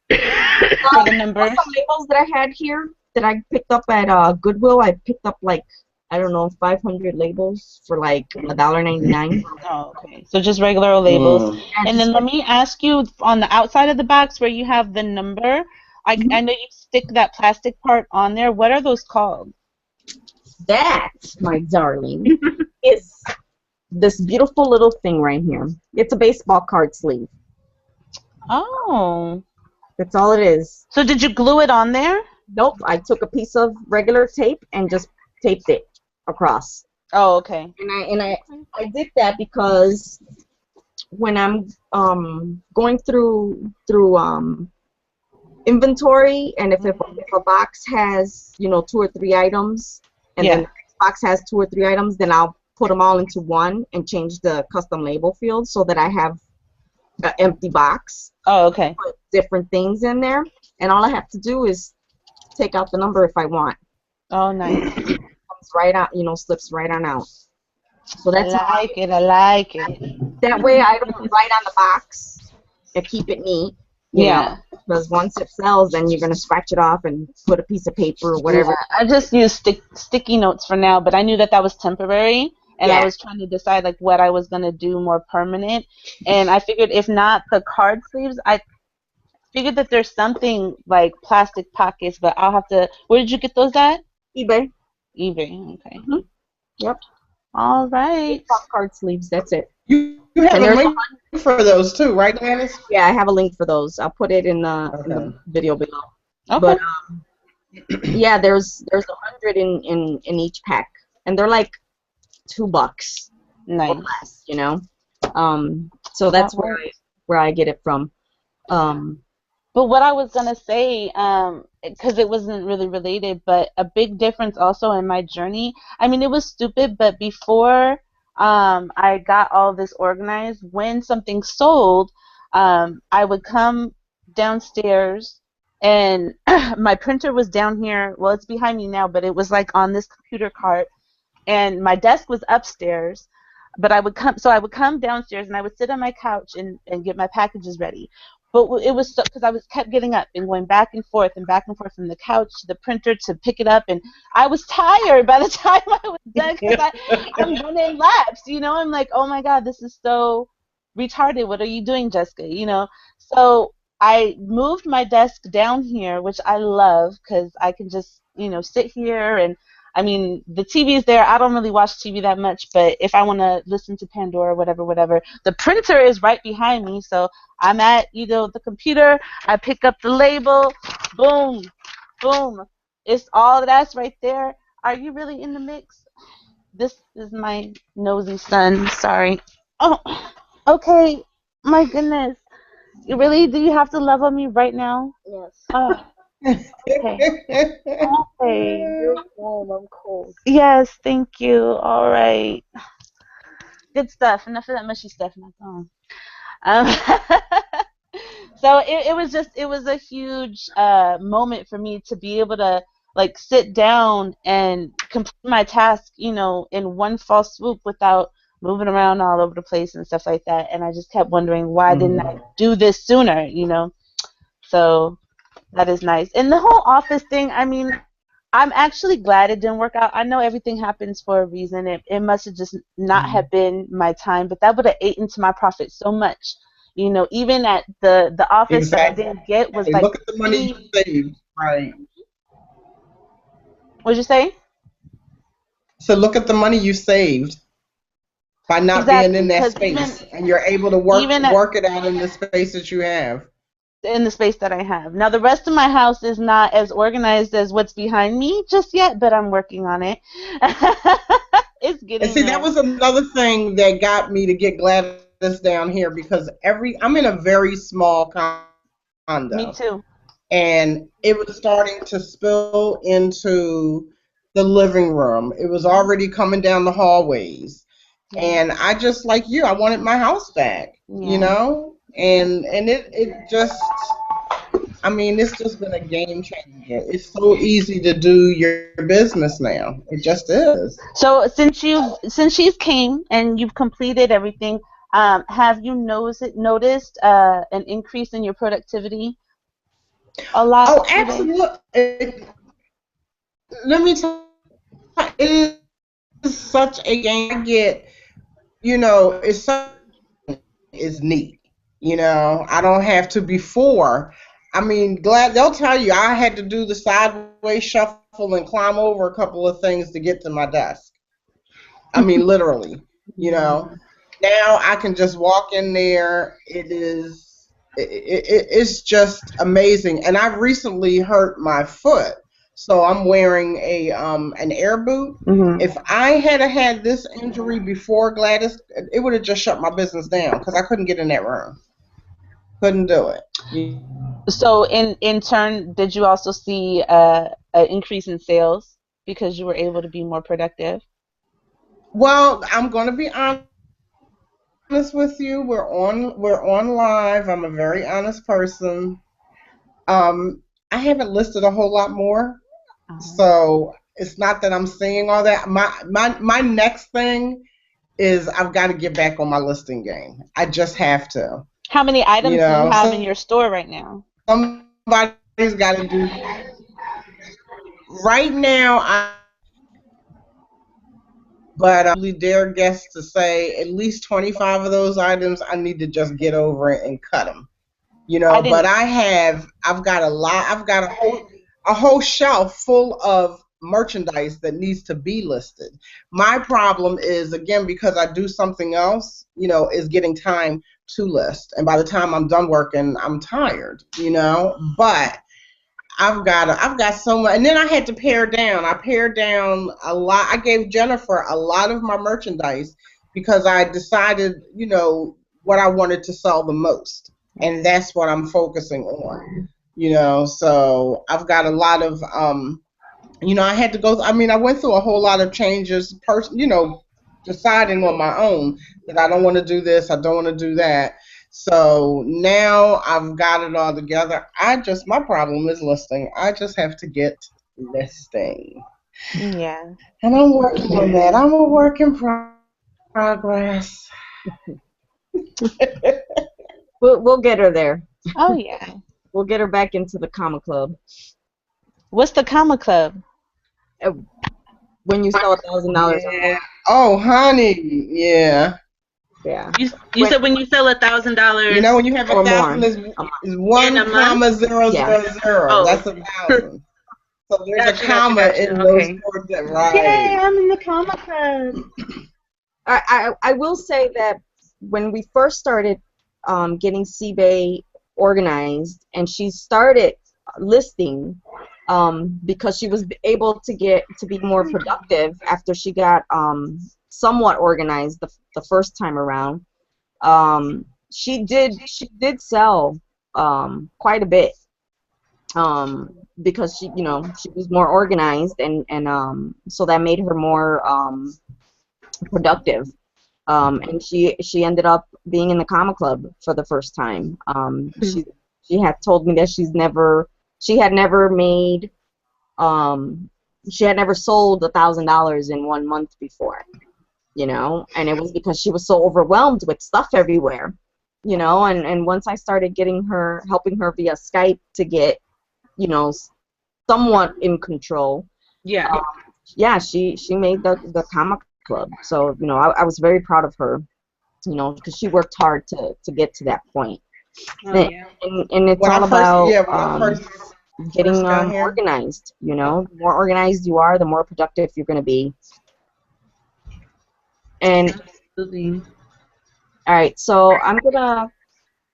for the numbers? some labels that I had here that I picked up at Goodwill. I picked up like, I don't know, 500 labels for like $1.99. Oh, okay. So just regular old labels. Mm. And then let me ask you, on the outside of the box where you have the number, I know you stick that plastic part on there. What are those called? That, my darling, is this beautiful little thing right here. It's a baseball card sleeve. Oh. That's all it is. So did you glue it on there? Nope, I took a piece of regular tape and just taped it across. Oh, okay. And I did that because when I'm going through inventory, and if a box has, you know, 2 or 3 items, and then the next box has 2 or 3 items, then I'll put them all into one and change the custom label field so that I have an empty box. Oh, okay. Put different things in there, and all I have to do is take out the number if I want. Oh, nice. Comes right out, you know, slips right on out. So that's I like it. that way I don't write on the box and keep it neat. You know, because once it sells, then you're gonna scratch it off and put a piece of paper or whatever. Yeah, I just use sticky notes for now, but I knew that was temporary, and I was trying to decide like what I was gonna do more permanent. And I figured if not the card sleeves, I figured that there's something like plastic pockets, but I'll have to. Where did you get those at? eBay. eBay. Okay. Mhm. Yep. All right. Card sleeves. That's it. You have a link for those too, right, Gladys? Yeah, I have a link for those. I'll put it in the video below. Okay. But yeah, there's 100 in each pack, and they're like $2 Nice. or less, you know. So that's where I get it from. But what I was gonna say, because it wasn't really related, but a big difference also in my journey. I mean, it was stupid, but before I got all this organized, when something sold, I would come downstairs, and my printer was down here. Well, it's behind me now, but it was like on this computer cart, and my desk was upstairs. But I would come downstairs, and I would sit on my couch and get my packages ready. But it was because I kept getting up and going back and forth from the couch to the printer to pick it up, and I was tired by the time I was done because I'm running laps, you know. I'm like, oh my God, this is so retarded. What are you doing, Jessica? You know. So I moved my desk down here, which I love because I can just, you know, sit here. And I mean, the TV is there. I don't really watch TV that much, but if I want to listen to Pandora, whatever, the printer is right behind me. So I'm at, you know, the computer. I pick up the label. Boom, boom. It's all that's right there. Are you really in the mix? This is my nosy son. Sorry. Oh, okay. My goodness. You really? Do you have to love on me right now? Yes. Oh, okay. Okay. You're warm. I'm cold. Yes, thank you. All right. Good stuff. Enough of that mushy stuff. Not gone. So it was a huge moment for me to be able to like sit down and complete my task, you know, in one fell swoop without moving around all over the place and stuff like that. And I just kept wondering why didn't I do this sooner, you know? So that is nice. And the whole office thing, I mean, I'm actually glad it didn't work out. I know everything happens for a reason. It must have just not have been my time, but that would have ate into my profit so much. You know, even at the office that I didn't get was like. Look at the money you saved, right? What'd you say? So look at the money you saved by not being in that space, and you're able to work it out in the space that you have. In the space that I have. Now the rest of my house is not as organized as what's behind me just yet, but I'm working on it. It's getting And see, there. that was another thing that got me to get Gladys down here because I'm in a very small condo. Me too. And it was starting to spill into the living room. It was already coming down the hallways. And I just, like you, I wanted my house back, you know? And it just, I mean, it's just been a game changer. It's so easy to do your business now. It just is. So since she's came and you've completed everything, have you noticed an increase in your productivity a lot Oh, today? absolutely. Let me tell you, it is such a game. I get, it's so is neat. I don't have to before. I mean, glad they'll tell you I had to do the sideways shuffle and climb over a couple of things to get to my desk. I mean, literally. You know, now I can just walk in there. It's just amazing. And I've recently hurt my foot, so I'm wearing a an air boot. Hmm. If I had this injury before Gladys, it would have just shut my business down because I couldn't get in that room. Couldn't do it. So in turn, did you also see an increase in sales because you were able to be more productive? Well, I'm going to be honest with you. We're on live. I'm a very honest person. I haven't listed a whole lot more. Uh-huh. So it's not that I'm seeing all that. My next thing is I've got to get back on my listing game. I just have to. How many You items do you know, have in your store right now? somebody's got to do. Right now, but I dare guess to say at least 25 of those items I need to just get over it and cut them. I But didn't. I've got a lot. I've got a whole shelf full of merchandise that needs to be listed. My problem is again because I do something else, is getting time to list. And by the time I'm done working, I'm tired. But I've got so much, and then I had to pare down. I pared down a lot. I gave Jennifer a lot of my merchandise because I decided, what I wanted to sell the most, and that's what I'm focusing on. So I've got a lot of, I had to go. I mean, I went through a whole lot of changes, deciding on my own that I don't want to do this, I don't want to do that. So now I've got it all together. My problem is listing. I just have to get listing. Yeah. And I'm working on that. I'm a work in progress. We'll get her there. Oh yeah. We'll get her back into the comma club. What's the comma club? Uh, When you sell $1,000 or Yeah. more, Oh, honey. Yeah. yeah, You said when you sell $1,000 When you have or 1,000 more. is in a one month? comma zero Yeah. zero zero. Oh, That's 1,000. So there's a comma gotcha. in those Okay. four. Yay, Right. I'm in the comma club. I will say that when we first started getting CBay organized, and she started listing because she was able to get to be more productive after she got somewhat organized the first time around. She did sell quite a bit because she was more organized, and so that made her more productive. And she ended up being in the comma club for the first time. She had told me that she had never made she had never sold $1,000 in 1 month before, and it was because she was so overwhelmed with stuff everywhere, and once I started helping her via Skype to get, somewhat in control. Yeah. Yeah, she made the comma club. So, I was very proud of her, because she worked hard to get to that point. Oh And, yeah. and it's When all I first, about yeah, when I getting first got here. organized. The more organized you are, the more productive you're going to be. And Absolutely. all right, so I'm gonna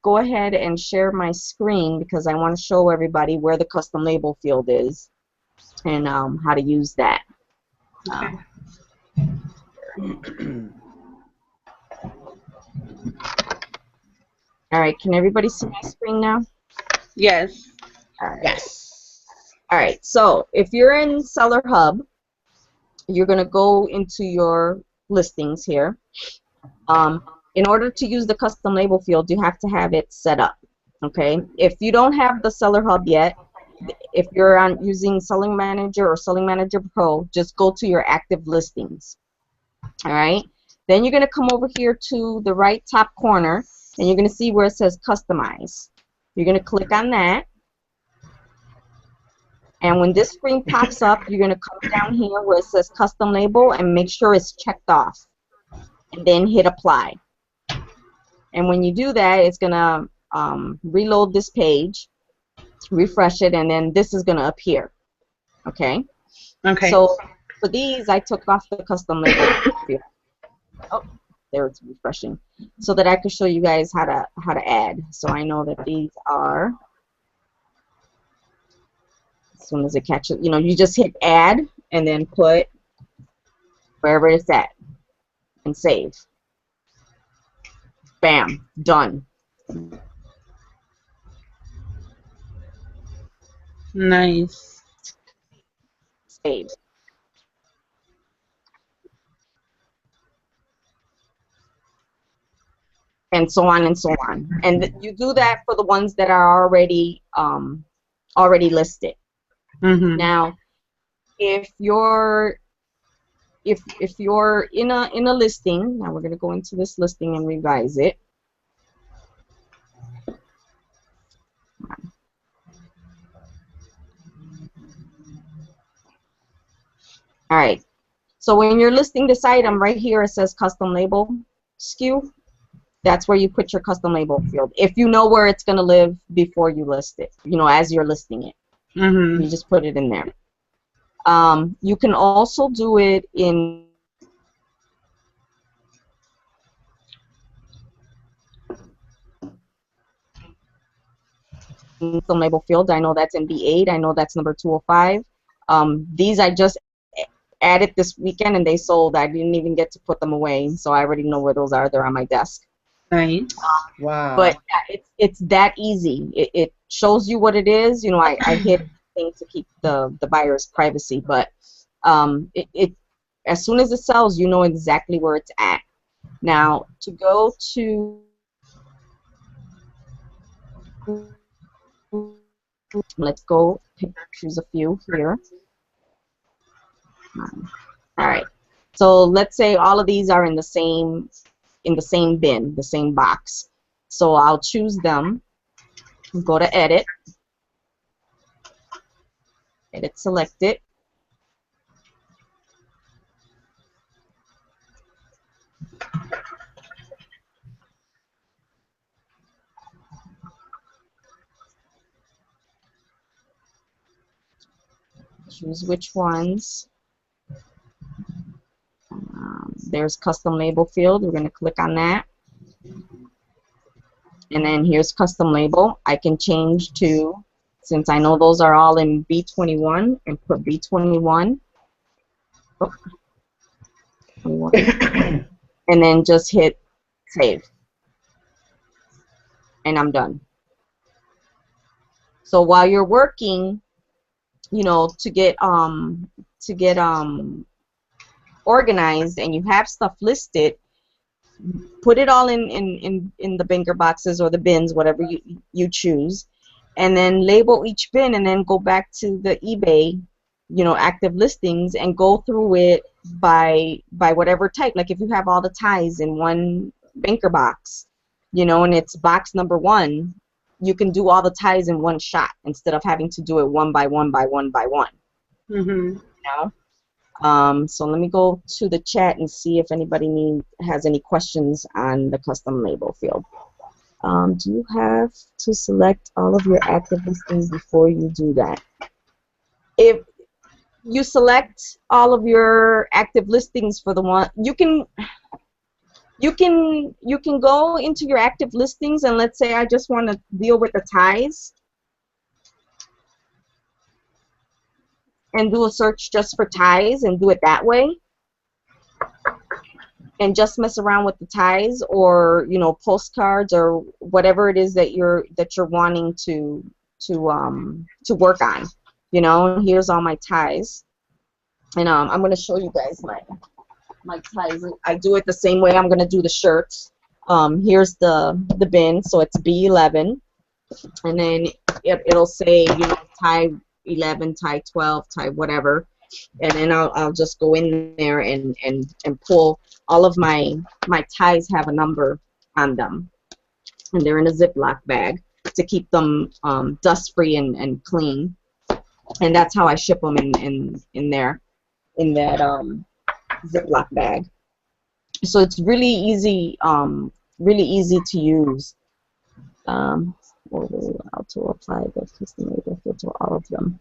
go ahead and share my screen because I want to show everybody where the custom label field is and how to use that. All right, can everybody see my screen now? Yes. All right. Yes. All right, so if you're in Seller Hub, you're going to go into your listings here. In order to use the custom label field, you have to have it set up. Okay, if you don't have the Seller Hub yet, if you're on using Selling Manager or Selling Manager Pro, just go to your active listings. All right, then you're going to come over here to the right top corner, and you're going to see where it says Customize. You're going to click on that, and when this screen pops up, you're going to come down here where it says Custom Label and make sure it's checked off, and then hit Apply. And when you do that, it's going to reload this page, refresh it, and then this is going to appear. Okay? Okay. So for these, I took off the custom label field. Oh, there it's refreshing, so that I could show you guys how to add. So I know that these are, as soon as it catches, you know, you just hit Add and then put wherever it's at and save. Bam, done. Nice. Save. And so on and so on. And you do that for the ones that are already listed. Mm-hmm. Now, if you're in a listing, now we're going to go into this listing and revise it. All right. So when you're listing this item right here, it says custom label SKU. That's where you put your custom label field. If you know where it's going to live before you list it, you know, as you're listing it, Mm-hmm. you just put it in there. You can also do it in custom label field. I know that's in B8. I know that's number 205. These I just added this weekend and they sold. I didn't even get to put them away, so I already know where those are. They're on my desk. Nice. Wow. But it's that easy. It shows you what it is. You know, I hit things to keep the buyer's privacy, but it as soon as it sells, you know exactly where it's at. Now to go to let's go choose a few here. All right. So let's say all of these are in the same bin, the same box. So I'll choose them, go to edit, select it. Choose which ones. There's custom label field. We're going to click on that. And then here's custom label. I can change to, since I know those are all in B21, and put B21. Oh, 21. And then just hit save. And I'm done. So while you're working, you know, to get organized and you have stuff listed, put it all in the bingo boxes or the bins, whatever you choose, and then label each bin, and then go back to the eBay, you know, active listings, and go through it by whatever type. Like if you have all the ties in one banker box, you know, and it's box number 1, you can do all the ties in one shot instead of having to do it one by one by one by one. Mm-hmm. You know? So let me go to the chat and see if anybody has any questions on the custom label field. Do you have to select all of your active listings before you do that? If you select all of your active listings for the one, you can go into your active listings, and let's say I just want to deal with the ties and do a search just for ties and do it that way, and just mess around with the ties, or you know, postcards or whatever it is that you're wanting to work on. You know, here's all my ties, and I'm going to show you guys my ties. I do it the same way I'm going to do the shirts. Here's the bin, so it's B11. and then it'll say, you know, tie 11, tie 12, tie whatever, and then I'll just go in there and pull. All of my ties have a number on them, and they're in a Ziploc bag to keep them dust free and clean, and that's how I ship them in there, in that Ziploc bag. So it's really easy to use. Or will it allow to apply the custom label field to all of them?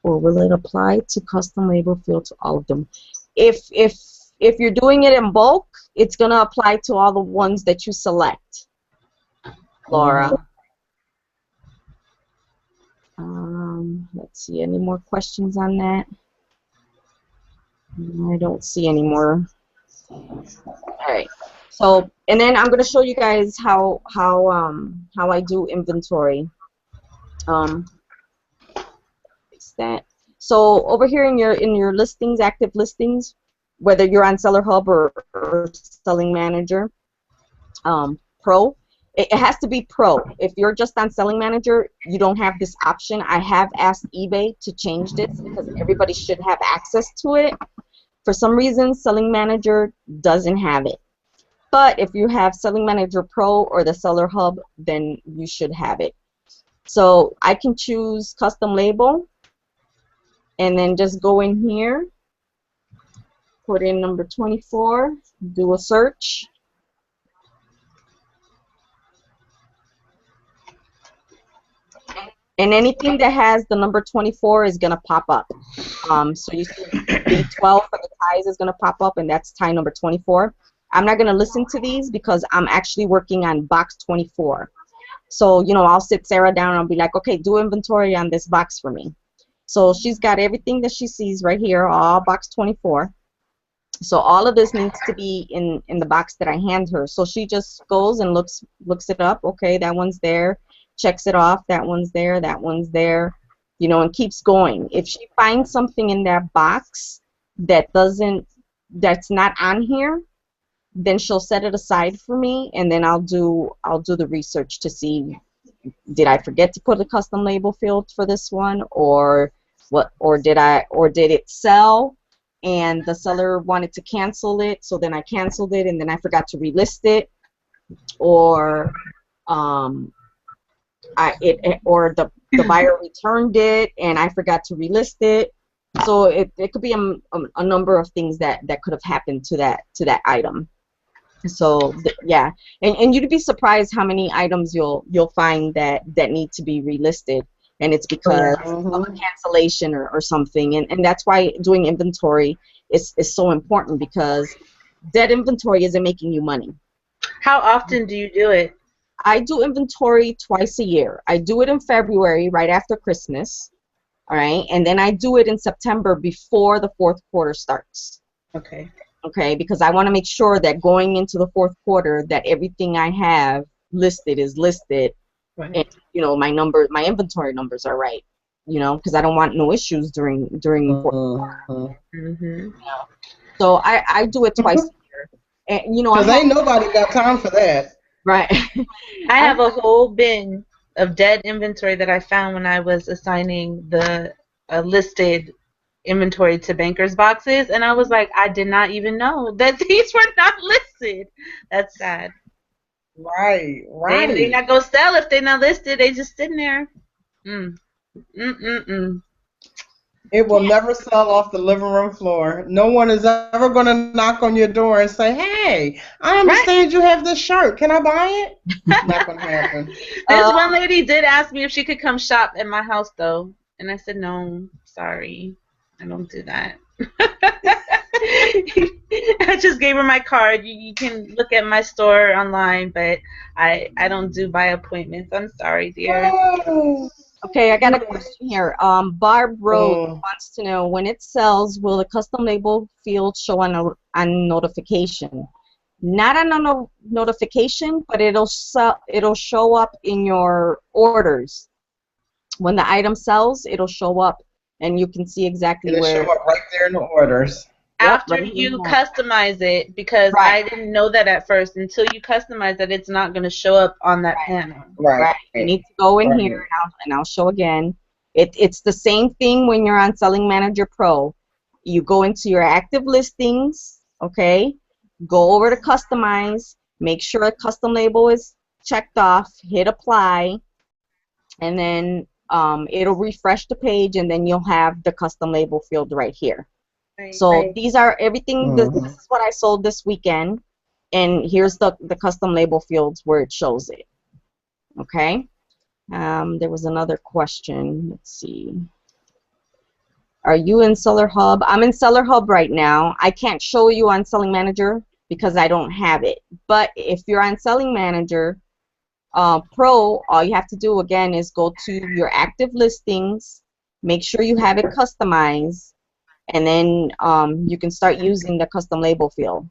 Or will it apply to custom label field to all of them? If you're doing it in bulk, it's gonna apply to all the ones that you select, Laura. Let's see, any more questions on that? I don't see any more. All right. So, and then I'm gonna show you guys how I do inventory. Fix that. So over here in your listings, active listings, whether you're on Seller Hub or Selling Manager, Pro, it has to be Pro. If you're just on Selling Manager, you don't have this option. I have asked eBay to change this because everybody should have access to it. For some reason, Selling Manager doesn't have it. But if you have Selling Manager Pro or the Seller Hub, then you should have it. So I can choose custom label and then just go in here, put in number 24, do a search. And anything that has the number 24 is going to pop up. So you see B12 for the ties is going to pop up, and that's tie number 24. I'm not going to listen to these because I'm actually working on box 24. So, you know, I'll sit Sarah down and I'll be like, okay, do inventory on this box for me. So she's got everything that she sees right here, all box 24. So all of this needs to be in the box that I hand her. So she just goes and looks it up. Okay, that one's there. Checks it off. That one's there. That one's there. You know, and keeps going. If she finds something in that box that's not on here, then she'll set it aside for me, and then I'll do the research to see, did I forget to put a custom label field for this one, or did it sell and the seller wanted to cancel it, so then I canceled it and then I forgot to relist it, or the buyer returned it and I forgot to relist it. So it could be a number of things that could have happened to that item. So yeah, and you'd be surprised how many items you'll find that need to be relisted, and it's because of a cancellation or something, and that's why doing inventory is so important, because dead inventory isn't making you money. How often do you do it? I do inventory twice a year. I do it in February, right after Christmas, all right, and then I do it in September before the fourth quarter starts. Okay. Okay, because I want to make sure that going into the fourth quarter that everything I have listed is listed, Right. and you know my inventory numbers are right. You know, because I don't want no issues during the fourth quarter. Mm-hmm. So I do it twice a year, and you know, because ain't nobody got time for that. Right. I have a whole bin of dead inventory that I found when I was assigning the listed inventory to bankers boxes, and I was like, I did not even know that these were not listed. That's sad. Right. They not gonna sell if they're not listed. They just sitting there. It will never sell off the living room floor. No one is ever going to knock on your door and say, hey, I understand you have this shirt. Can I buy it? Not going to happen. This one lady did ask me if she could come shop at my house, though. And I said, no, sorry. I don't do that. I just gave her my card. You can look at my store online, but I don't do by appointments. I'm sorry, dear. Oh. Okay, I got a question here. Barb Rose wants to know, when it sells, will the custom label field show on notification? Not on a notification, but it'll show up in your orders. When the item sells, it'll show up, and you can see exactly where. It'll show up right there in the orders. after right here you now. customize it, because Right. I didn't know that at first. Until you customize it, it's not going to show up on that panel. Right. You need to go in Right. here and I'll show again. It's the same thing when you're on Selling Manager Pro. You go into your active listings, okay? Go over to customize, make sure a custom label is checked off, hit apply, and then it'll refresh the page, and then you'll have the custom label field right here. Right. So these are everything. This Mhm. is what I sold this weekend, and here's the custom label fields where it shows it. Okay. There was another question. Let's see. Are you in Seller Hub? I'm in Seller Hub right now. I can't show you on Selling Manager because I don't have it. But if you're on Selling Manager Pro, all you have to do again is go to your active listings, make sure you have it customized, and then you can start using the custom label field.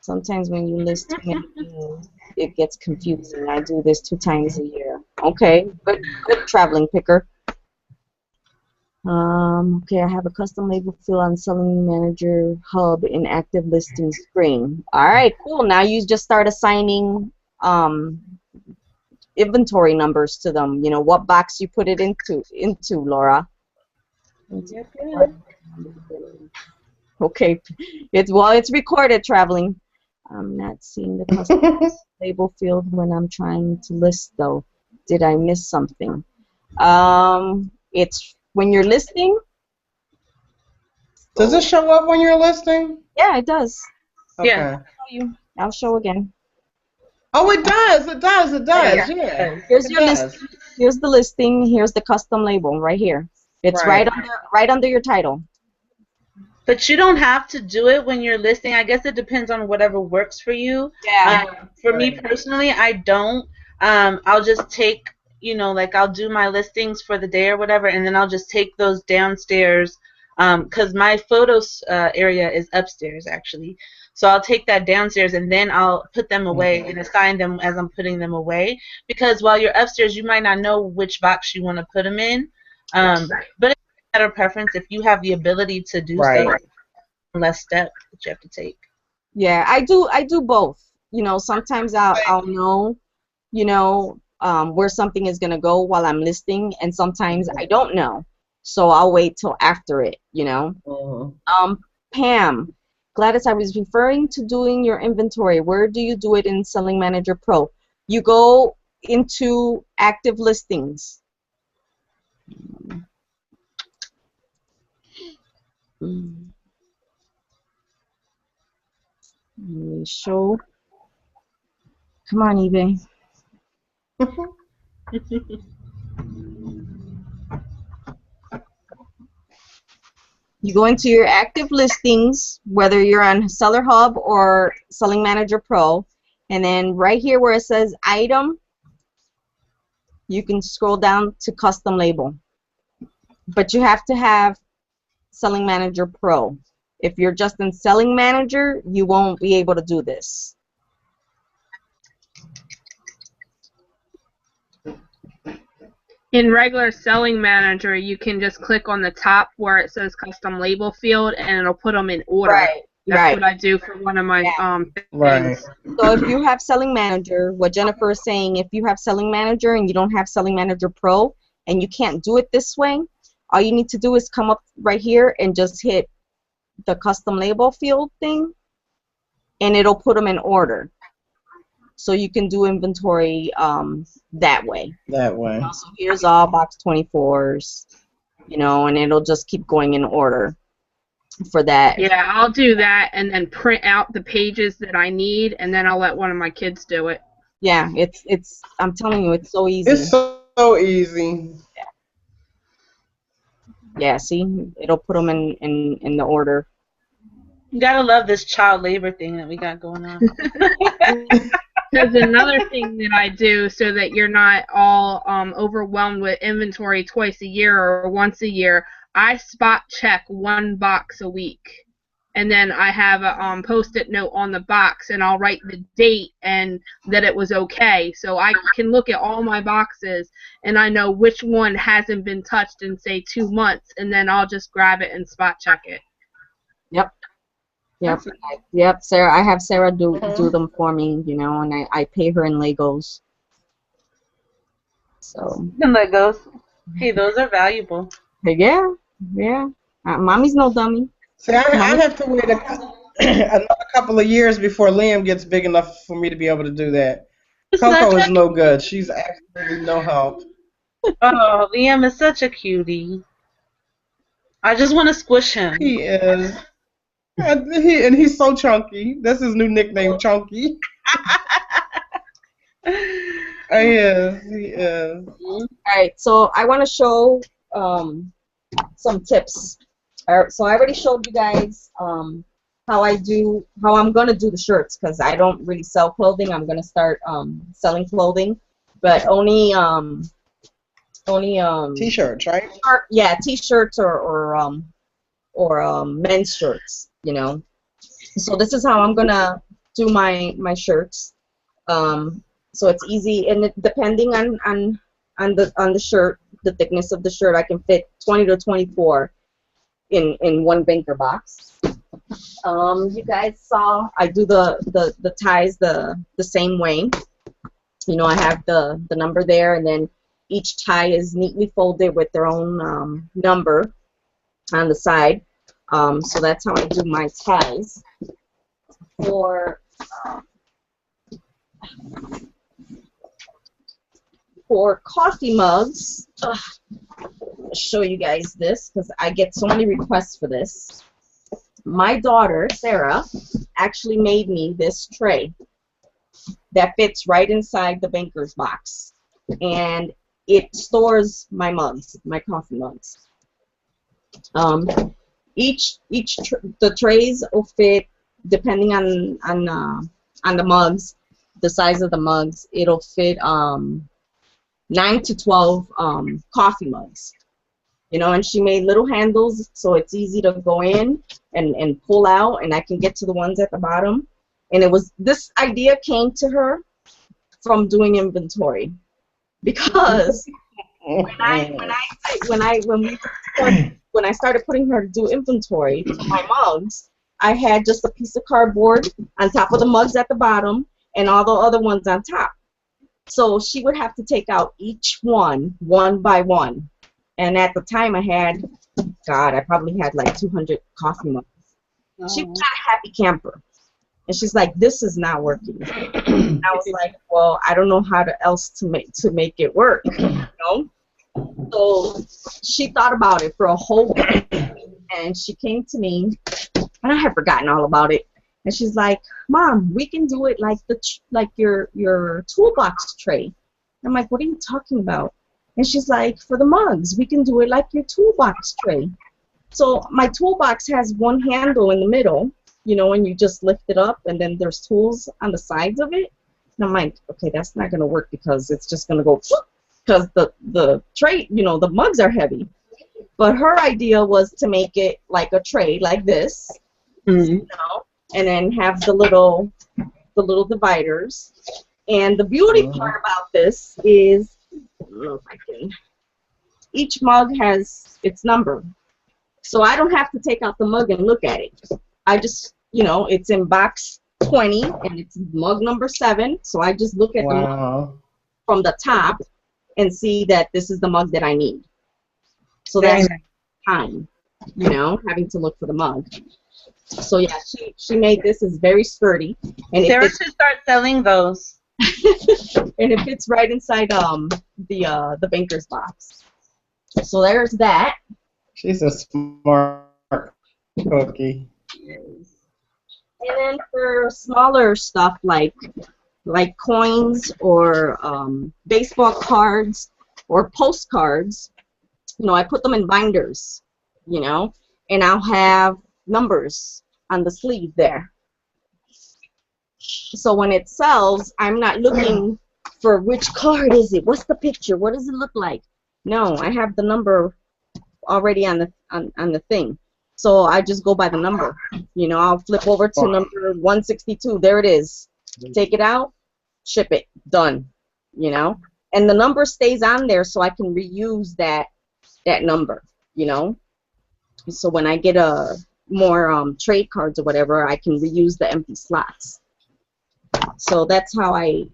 Sometimes when you list too many things, it gets confusing. I do this 2 times a year. Okay, good traveling picker. Okay, I have a custom label field on Selling Manager Hub in active listing screen. All right, cool. Now you just start assigning inventory numbers to them. You know what box you put it into, Laura. Okay, it's recorded, traveling. I'm not seeing the custom label field when I'm trying to list though. Did I miss something? It's when you're listing. Does it show up when you're listing? Yeah, it does. Okay. Yeah. I'll show again. Oh, it does. It does. It does. Yeah. Here's It your does. listing. Here's the listing. Here's the custom label right here. It's Right. right under your title. But you don't have to do it when you're listing. I guess it depends on whatever works for you. Yeah. For me personally, I don't. I'll just take, like I'll do my listings for the day or whatever, and then I'll just take those downstairs, because my photos area is upstairs actually. So I'll take that downstairs and then I'll put them away and assign them as I'm putting them away. Because while you're upstairs, you might not know which box you want to put them in. But it's a matter of preference. If you have the ability to do so, less step that you have to take. Yeah, I do both. Sometimes I'll know, where something is gonna go while I'm listing, and sometimes I don't know. So I'll wait till after it, Pam, Gladys, I was referring to doing your inventory. Where do you do it in Selling Manager Pro? You go into active listings. Show. Come on, eBay. You go into your active listings, whether you're on Seller Hub or Selling Manager Pro, and then right here where it says item, you can scroll down to custom label. But you have to have Selling Manager Pro. If you're just in Selling Manager, you won't be able to do this. In regular Selling Manager, you can just click on the top where it says Custom Label Field, and it'll put them in order. Right. That's what I do for one of my things. So if you have Selling Manager, what Jennifer is saying, if you have Selling Manager and you don't have Selling Manager Pro, and you can't do it this way, all you need to do is come up right here and just hit the Custom Label Field thing, and it'll put them in order. So you can do inventory that way. So here's all box 24s, and it'll just keep going in order for that. Yeah, I'll do that and then print out the pages that I need, and then I'll let one of my kids do it. Yeah, it's I'm telling you, it's so easy. It's so easy. Yeah, see, it'll put them in the order. You gotta love this child labor thing that we got going on. There's another thing that I do so that you're not all overwhelmed with inventory twice a year or once a year. I spot check 1 box a week. and then I have a post-it note on the box, and I'll write the date and that it was okay. So I can look at all my boxes, and I know which one hasn't been touched in, say, 2 months, and then I'll just grab it and spot check it. Yep. Yep. Sarah, I have Sarah do them for me, you know, and I pay her in Legos. So. And Legos. Hey, those are valuable. Yeah. Mommy's no dummy. See, I have to wait another couple of years before Liam gets big enough for me to be able to do that. Coco is no good. She's absolutely no help. Oh, Liam is such a cutie. I just want to squish him. He is. And he's so chunky. That's his new nickname, Chunky. He is. All right, so I want to show some tips. So I already showed you guys how I'm gonna do the shirts, because I don't really sell clothing. I'm gonna start selling clothing, but only T-shirts, right? Yeah, T-shirts or men's shirts, you know. So this is how I'm gonna do my shirts. So it's easy, and depending on the shirt, the thickness of the shirt, I can fit 20 to 24 in one banker box. You guys saw I do the ties the same way. You know, I have the number there, and then each tie is neatly folded with their own number on the side. So that's how I do my ties. For coffee mugs, I'll show you guys this because I get so many requests for this. My daughter, Sarah, actually made me this tray that fits right inside the banker's box. And it stores my mugs, my coffee mugs. The trays will fit, depending on the mugs, the size of the mugs, it'll fit 9 to 12 coffee mugs. You know, and she made little handles so it's easy to go in and pull out, and I can get to the ones at the bottom. And this idea came to her from doing inventory, because when I started putting her to do inventory for my mugs, I had just a piece of cardboard on top of the mugs at the bottom and all the other ones on top. So she would have to take out each one by one. And at the time I had, I probably had like 200 coffee mugs. She was not a happy camper. And she's like, this is not working. And I was like, well, I don't know how else to make it work, you know? So she thought about it for a whole week, and she came to me, and I had forgotten all about it. And she's like, Mom, we can do it like your toolbox tray. I'm like, what are you talking about? And she's like, for the mugs, we can do it like your toolbox tray. So my toolbox has one handle in the middle, you know, and you just lift it up, and then there's tools on the sides of it. And I'm like, okay, that's not going to work because it's just going to go, because the tray, you know, the mugs are heavy. But her idea was to make it like a tray like this, you know, and then have the little dividers. And the beauty part about this is, I don't know if I can, each mug has its number. So I don't have to take out the mug and look at it. I just, you know, it's in box 20 and it's mug number 7. So I just look at the mug from the top and see that this is the mug that I need. So that's time, you know, having to look for the mug. So yeah, she made this. Is very sturdy. And Sarah should start selling those. And it fits right inside the banker's box. So there's that. She's a smart cookie. And then for smaller stuff like coins or baseball cards or postcards, you know, I put them in binders, you know, and I'll have numbers on the sleeve there. So when it sells, I'm not looking for which card is it, what's the picture, what does it look like? No, I have the number already on the thing. So I just go by the number. You know, I'll flip over to number 162. There it is. Take it out, ship it, done. You know, and the number stays on there so I can reuse that number. You know, so when I get more trade cards or whatever, I can reuse the empty slots. So that's how I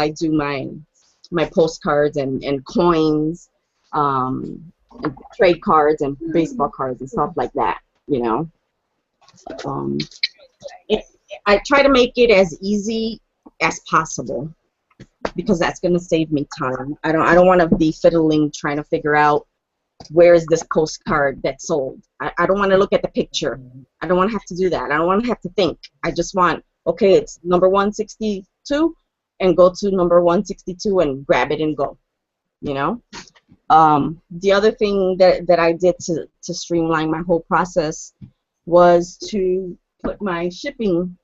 do my postcards and coins, and trade cards and baseball cards and stuff like that. You know, I try to make it as easy as possible because that's going to save me time. I don't want to be fiddling trying to figure out where is this postcard that sold. I don't want to look at the picture. I don't want to have to do that. I don't want to have to think. I just want, okay, it's number 162, and go to number 162 and grab it and go. You know. The other thing that I did to streamline my whole process was to put my shipping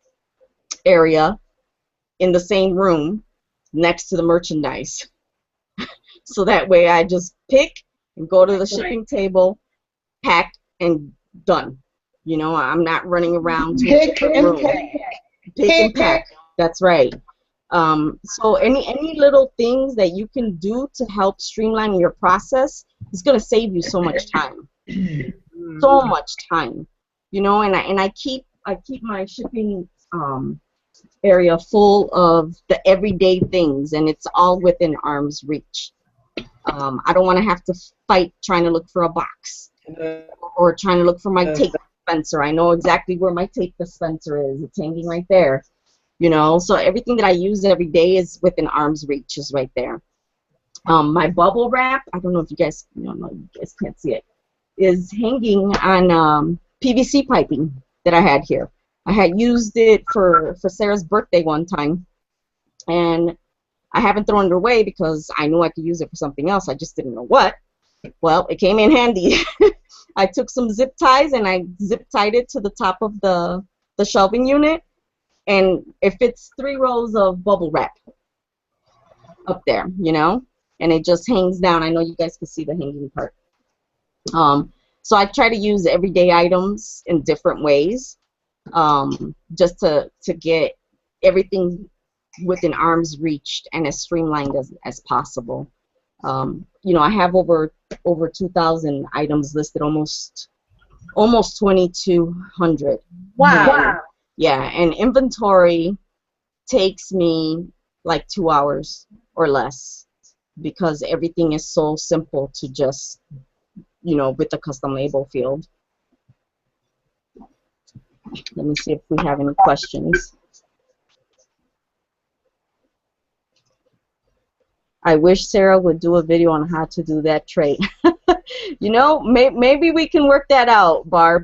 area in the same room next to the merchandise. So that way I just pick and go to the shipping table, pack, and done. You know, I'm not running around to a different room. Pick and pack. That's right. So any little things that you can do to help streamline your process is going to save you so much time. So much time. You know, and I keep my shipping area full of the everyday things, and it's all within arm's reach. I don't want to have to fight trying to look for a box or trying to look for my tape dispenser. I know exactly where my tape dispenser is. It's hanging right there. You know, so everything that I use every day is within arm's reach, is right there. My bubble wrap, I don't know if you guys, no, you guys can't see it, is hanging on PVC piping that I had here. I had used it for Sarah's birthday one time, and I haven't thrown it away because I knew I could use it for something else. I just didn't know what. Well, it came in handy. I took some zip ties and I zip tied it to the top of the shelving unit, and it fits 3 rows of bubble wrap up there, you know, and it just hangs down. I know you guys can see the hanging part. So I try to use everyday items in different ways, just to get everything within arm's reach and as streamlined as possible. You know, I have over 2,000 items listed, almost 2,200. Wow. Yeah, and inventory takes me like 2 hours or less because everything is so simple to just, you know, with the custom label field. Let me see if we have any questions. I wish Sarah would do a video on how to do that trait. You know, maybe we can work that out, Barb.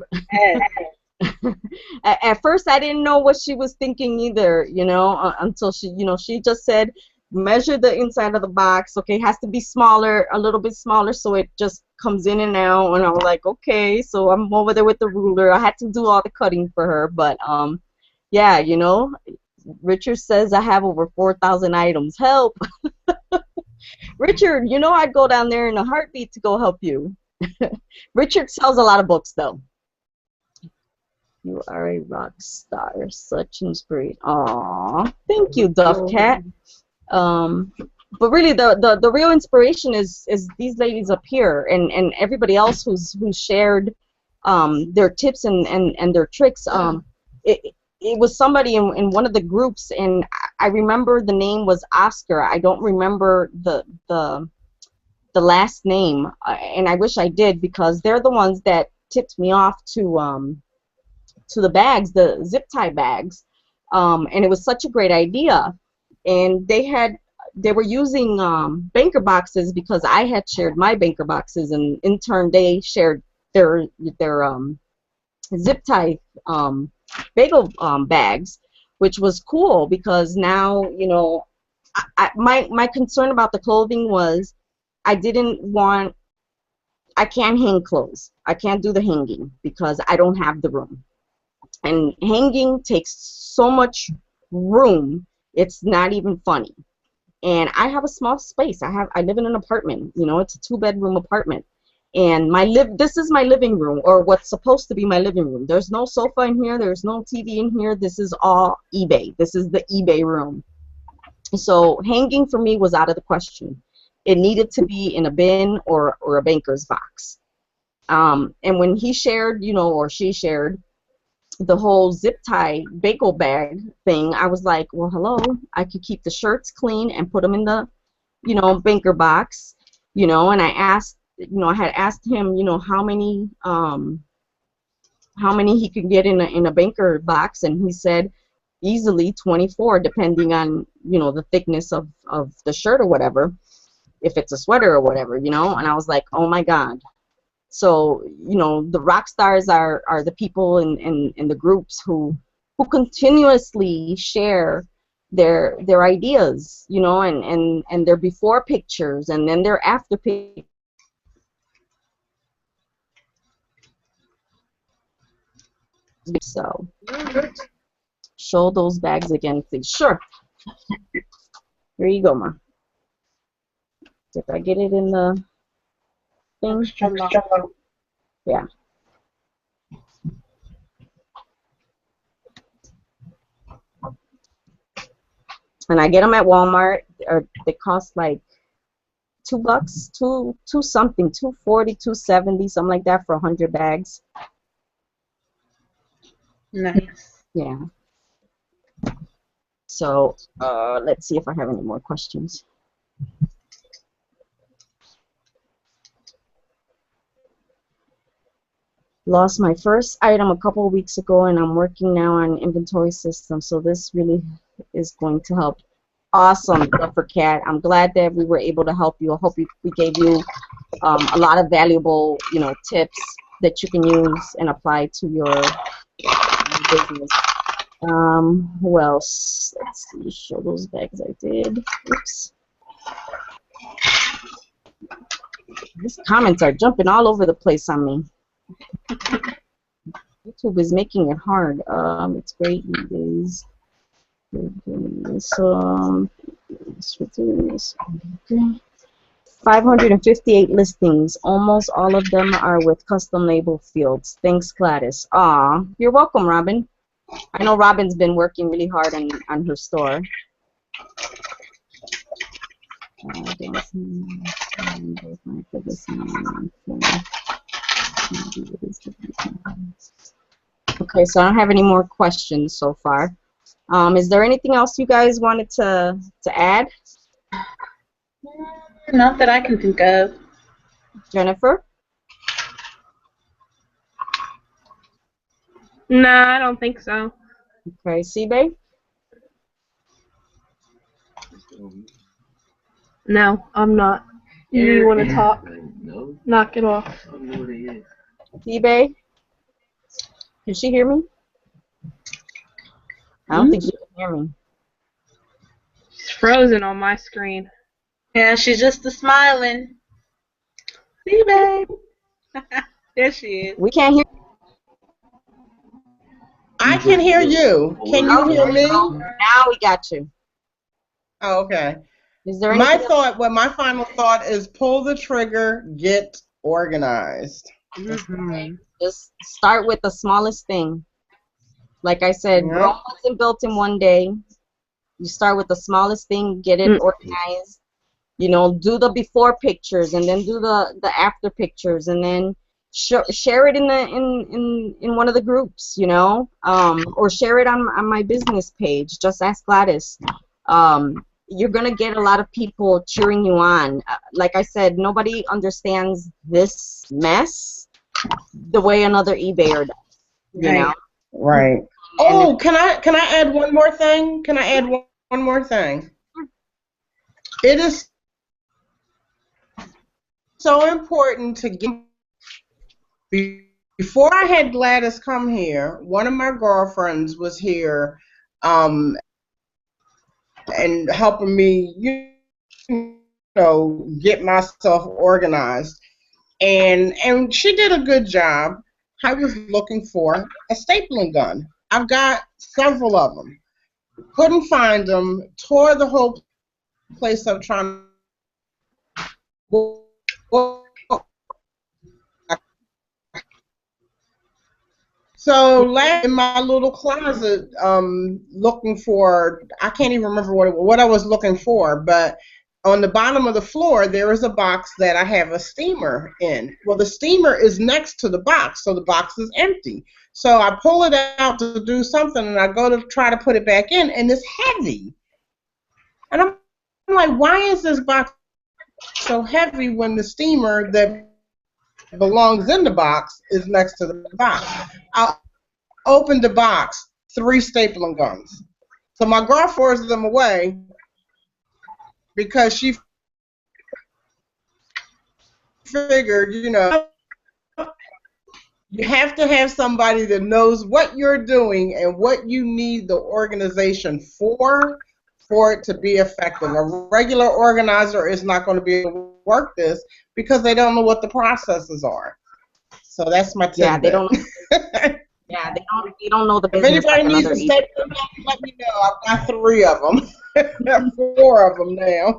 At first, I didn't know what she was thinking either, you know, until she, you know, she just said, measure the inside of the box. Okay, it has to be smaller, a little bit smaller, so it just comes in and out. And I'm like, okay, so I'm over there with the ruler. I had to do all the cutting for her, but yeah, you know, Richard says I have over 4,000 items. Help. Richard, you know I'd go down there in a heartbeat to go help you. Richard sells a lot of books, though. You are a rock star. Such inspiration. Aw, thank you, Duff Cat. But really, the real inspiration is these ladies up here and everybody else who's shared their tips and their tricks. It was somebody in one of the groups, and I remember the name was Oscar. I don't remember the last name, and I wish I did, because they're the ones that tipped me off to the bags, the zip tie bags, and it was such a great idea. And they were using banker boxes because I had shared my banker boxes, and in turn they shared their zip tie bagel bags, which was cool because now, you know, my concern about the clothing was I can't hang clothes. I can't do the hanging because I don't have the room. And hanging takes so much room, it's not even funny. And I have a small space. I live in an apartment, you know, it's a 2-bedroom apartment. And this is my living room, or what's supposed to be my living room. There's no sofa in here. There's no TV in here. This is all eBay. This is the eBay room. So hanging for me was out of the question. It needed to be in a bin or a banker's box. And when he shared, or she shared the whole zip tie bagel bag thing, I was like, well, hello, I could keep the shirts clean and put them in the, banker box, and I asked, I had asked him, how many he could get in a banker box, and he said easily 24, depending on, the thickness of the shirt or whatever, if it's a sweater or whatever, and I was like, oh my God. So, the rock stars are the people in the groups who continuously share their ideas, and their before pictures and then their after pictures. So, show those bags again, please. Sure. Here you go, Ma. Did I get it in the thing? Yeah. And I get them at Walmart. They cost like $2, two something, $2.40, $2.70, something like that for 100 bags. Nice. Yeah. So let's see if I have any more questions. Lost my first item a couple of weeks ago, and I'm working now on inventory system. So this really is going to help. Awesome, Duffer Cat. I'm glad that we were able to help you. I hope we gave you a lot of valuable, tips that you can use and apply to your business. Who else? Let's see. Show those bags I did. Oops. These comments are jumping all over the place on me. YouTube is making it hard. It's great. It is. So, 558 listings. Almost all of them are with custom label fields. Thanks, Gladys. Aw, you're welcome, Robin. I know Robin's been working really hard on her store. Okay, so I don't have any more questions so far. Is there anything else you guys wanted to add? Not that I can think of. Jennifer? No, I don't think so. Okay, C-Bay? No, I'm not. You want to talk? No. Knock it off. C-Bay? Can she hear me? I don't think she can hear me. She's frozen on my screen. Yeah, she's just smiling. See, babe. There she is. We can't hear. I can hear you. Can you hear me? Now we got you. Oh, okay. Is there My anything thought, my final thought is pull the trigger, get organized. Just start with the smallest thing. Like I said, Yep. Rome wasn't built in one day. You start with the smallest thing, get it organized. Do the before pictures, and then do the after pictures, and then share it in one of the groups, or share it on my business page. Just ask Gladys. You're gonna get a lot of people cheering you on. Like I said, nobody understands this mess the way another eBayer does. You know? Right. Oh, can I add one more thing? Can I add one more thing? It is so important to get. Before I had Gladys come here, one of my girlfriends was here, and helping me, get myself organized, and she did a good job. I was looking for a stapling gun. I've got several of them. Couldn't find them. Tore the whole place up trying to So in my little closet, looking for, I can't even remember what I was looking for, but on the bottom of the floor there is a box that I have a steamer in. Well, the steamer is next to the box, so the box is empty. So I pull it out to do something, and I go to try to put it back in, and it's heavy. And I'm like, why is this box so heavy when the steamer that belongs in the box is next to the box? I opened the box, 3 stapling guns. So my girl forced them away because she figured, you know, you have to have somebody that knows what you're doing and what you need the organization for it to be effective. A regular organizer is not going to be able to work this because they don't know what the processes are. So that's my tip. Yeah, they don't. Yeah, they don't know the business. If anybody needs a statement, let me know. I've got 3 of them, 4 of them now.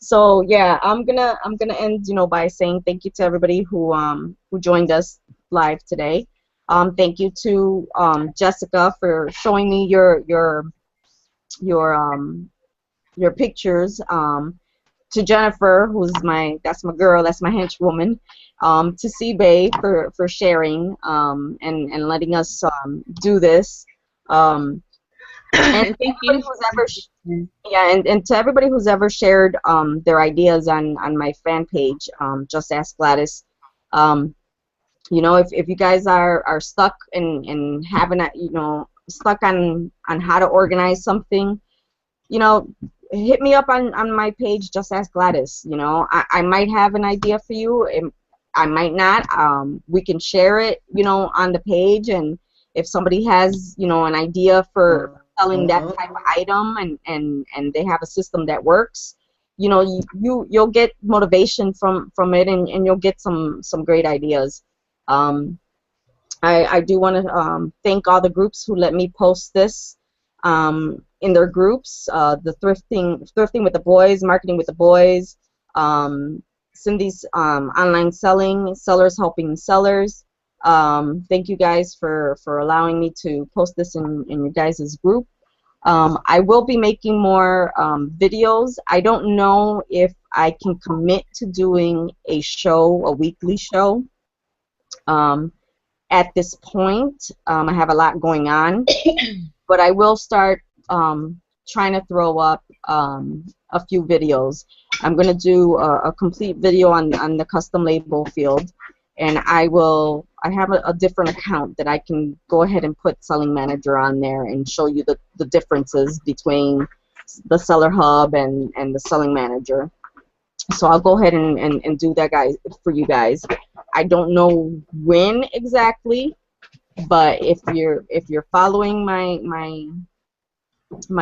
So yeah, I'm gonna end, you know, by saying thank you to everybody who joined us live today. Thank you to Jessica for showing me your pictures. To Jennifer, that's my girl, that's my henchwoman. To C-Bay for sharing and letting us do this. And thank you who's ever and to everybody who's ever shared their ideas on my fan page, Just Ask Gladys. You know, if you guys are stuck in having a, you know, stuck on how to organize something, you know, hit me up on my page, Just Ask Gladys. You know, I might have an idea for you. I might not. We can share it, you know, on the page, and if somebody has, you know, an idea for selling that type of item and they have a system that works, you know, you'll get motivation from it, and you'll get some great ideas. I do want to thank all the groups who let me post this in their groups. The thrifting with the boys, marketing with the boys, Cindy's online selling, sellers helping sellers. Thank you guys for allowing me to post this in your guys' group. I will be making more videos. I don't know if I can commit to doing a weekly show. At this point, I have a lot going on, but I will start trying to throw up a few videos. I'm going to do a complete video on the custom label field, and I have a different account that I can go ahead and put Selling Manager on there and show you the differences between the Seller Hub and the Selling Manager. So I'll go ahead and do that, guys, for you guys. I don't know when exactly, but if you're following my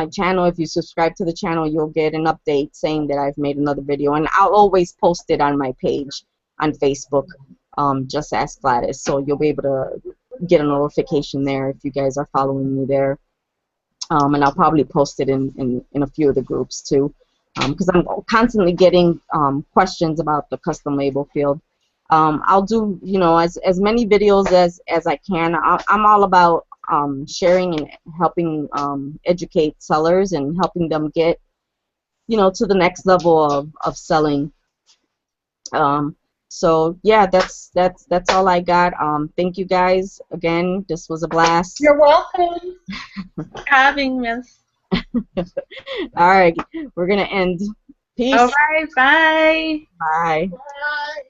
channel, if you subscribe to the channel, you'll get an update saying that I've made another video, and I'll always post it on my page on Facebook, Just Ask Gladys, so you'll be able to get a notification there if you guys are following me there. And I'll probably post it in a few of the groups too, because I'm constantly getting questions about the custom label field. I'll do, you know, as many videos as I can. I'm all about sharing and helping educate sellers and helping them get, you know, to the next level of selling. So yeah, that's all I got. Thank you guys again. This was a blast. You're welcome. Having us. All right, we're gonna end. Peace. All right, bye. Bye. Bye.